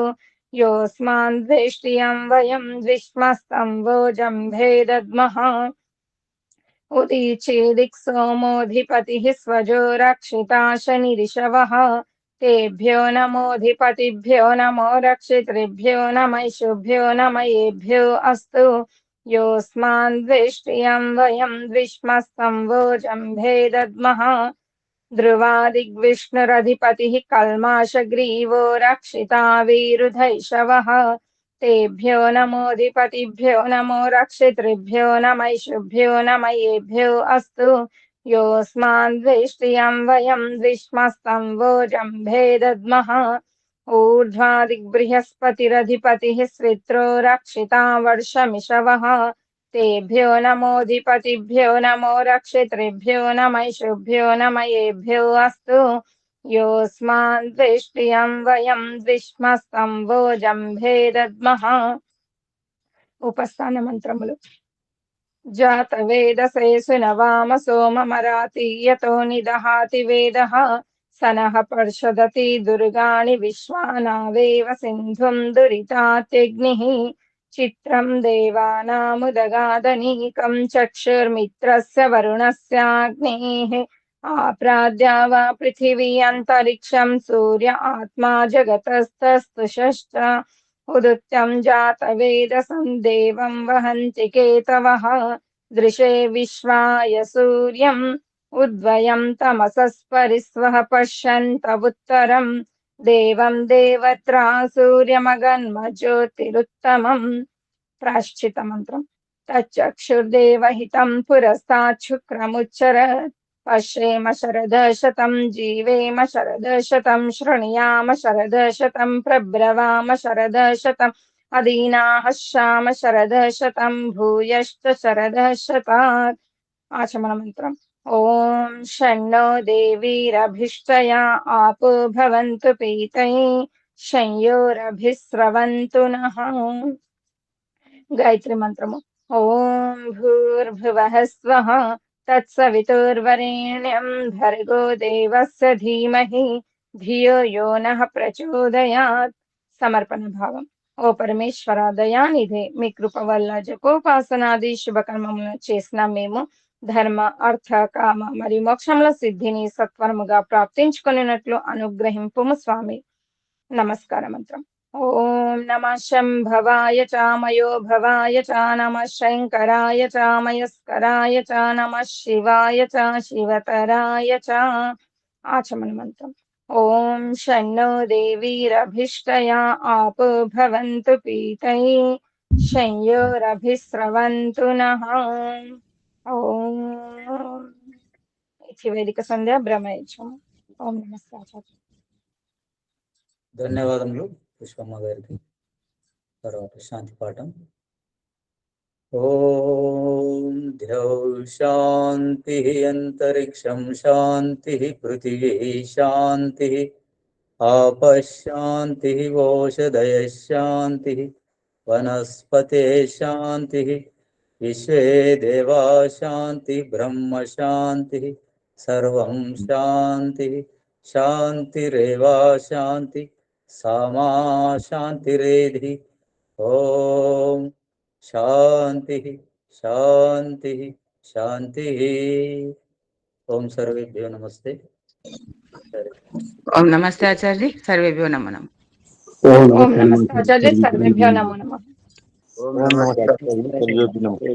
యోస్మాన్ ద్వేష్ట్రియం వయం ద్విష్మస్సంవోజం భేదద్మః ఉదీచేదిక్ సోమోధిపతిః స్వజో రక్షితా శనిరిషవః తేభ్యో నమోధిపతిభ్యో నమో రక్షితృభ్యో నమైషుభ్యో నమయేభ్యో అస్తు యోస్మాన్ ద్వేష్ట్రియం వయం ద్విష్మస్సంవోజం భేదద్మః ధ్రువాదిగ్విష్ణురధిపతిః కల్మాషగ్రీవో రక్షితా వీరుధైషవః తేభ్యో నమోధిపతిభ్యో నమో రక్షితృభ్యో నమైషుభ్యో నమయేభ్యో అస్తు యోస్మాన్ ద్వేష్ట్రియం వయం ద్విష్మస్సంవోజం భేదద్మః ఊర్ధ్వాదిగ్బృహస్పతిరధిపతిః స్విత్రో రక్షితా వర్షమిషవః తేభ్యో నమోధిపతిభ్యో నమో రక్షితృభ్యో నమైషుభ్యో నమయేభ్యో అస్తు యోస్మాన్ ద్వేష్ట్రియం వయం ద్విష్మస్సంవోజం భేదద్మః. ఉపస్థాన మంత్రములు. జాతవేదసే సునవామ సోమమరాతీయతో నిదహాతి వేదః సనః పర్షదతి దుర్గాణి విశ్వానావేవ సింధుం దురితాత్యగ్నిః చిత్రం దేవానాముదగాదనీకం చక్షుర్మిత్రస్య వరుణస్యాగ్నేః ఆప్రాద్యా వా పృథివీ అంతరిక్షం సూర్య ఆత్మా జగతస్తస్తుషశ్చ ఉదుత్యం జాతవేదసం దేవం వహంతి కేతవః దృశే విశ్వాయ సూర్యం ఉద్వయం తమసస్పరిస్వః పశ్యంత ఉత్తరం దేవం దేవత్రా సూర్యమగన్మజ్యోతిరుత్తమం. ప్రాశ్చిత మంత్రం. తచ్చక్షుర్దేవహితం పురస్తాత్ శుక్రముచ్చరత్ పశ్యేమ శరదశతం జీవేమ శరదశతం శృణుయామ శరదశతం ప్రబ్రవామ శరదశతం అదీనాః శ్యామ శరదశతం భూయశ్చ శరదశతాత్. ఆచమన మంత్రం. ఓం షణ్ణో దేవీరభిష్టయా ఆపో భవంతు పీతయే శంయోరభిస్రవంతు నః. గాయత్రి మంత్రము. ఓం భూర్భువః స్వః తత్సవితుర్వరేణ్యం భర్గో దేవస్య ధీమహి ధియో యో నః ప్రచోదయాత్. సమర్పణ భావం. ఓ పరమేశ్వర దయానిధే, మీ కృప వల్ల జపోపాసనాది శుభకర్మములను చేసిన మేము ధర్మ అర్థ కామ మరియు మోక్షముల సిద్ధిని సత్వరముగా ప్రాప్తించుకున్నట్లు అనుగ్రహింపుము స్వామి. నమస్కార మంత్రం. ఓం నమః శంభవాయ చ మయో భవాయ చ నమః శంకరాయ చ మయస్కరాయ చ నమః శివాయ చ శివతరాయ చ. ఆచమన మంత్రం. ఓం షణ్ణో దేవీరభిష్టయా ఆపో భవంతు పీతయే శంయోరభిస్రవంతు నః. ఓం వేదిక సంధ్య బ్రహ్మయజ్ఞం. ఓం నమస్కారం. ధన్యవాదములు పుష్పమ్మ గారికి. తర్వాత శాంతి పాఠం. ఓం ద్యౌ శాంతి అంతరిక్షం శాంతి పృథివీ శాంతి ఆపశాంతి ఓషధయ శాంతి వనస్పతే శాంతి విశ్వే దేవా శాంతి బ్రహ్మ శాంతి సర్వం శాంతి శాంతిరేవా శాంతి सामा शान्तिरेधि। ओम शांति शांति शांति। ओम सर्वेभ्यो नमस्ते। ओम नमस्ते आचार्य जी, सर्वेभ्यो नमो नमः। ओम नमस्ते आचार्य, सर्वेभ्यो नमो नमः। ఓం నమస్తే.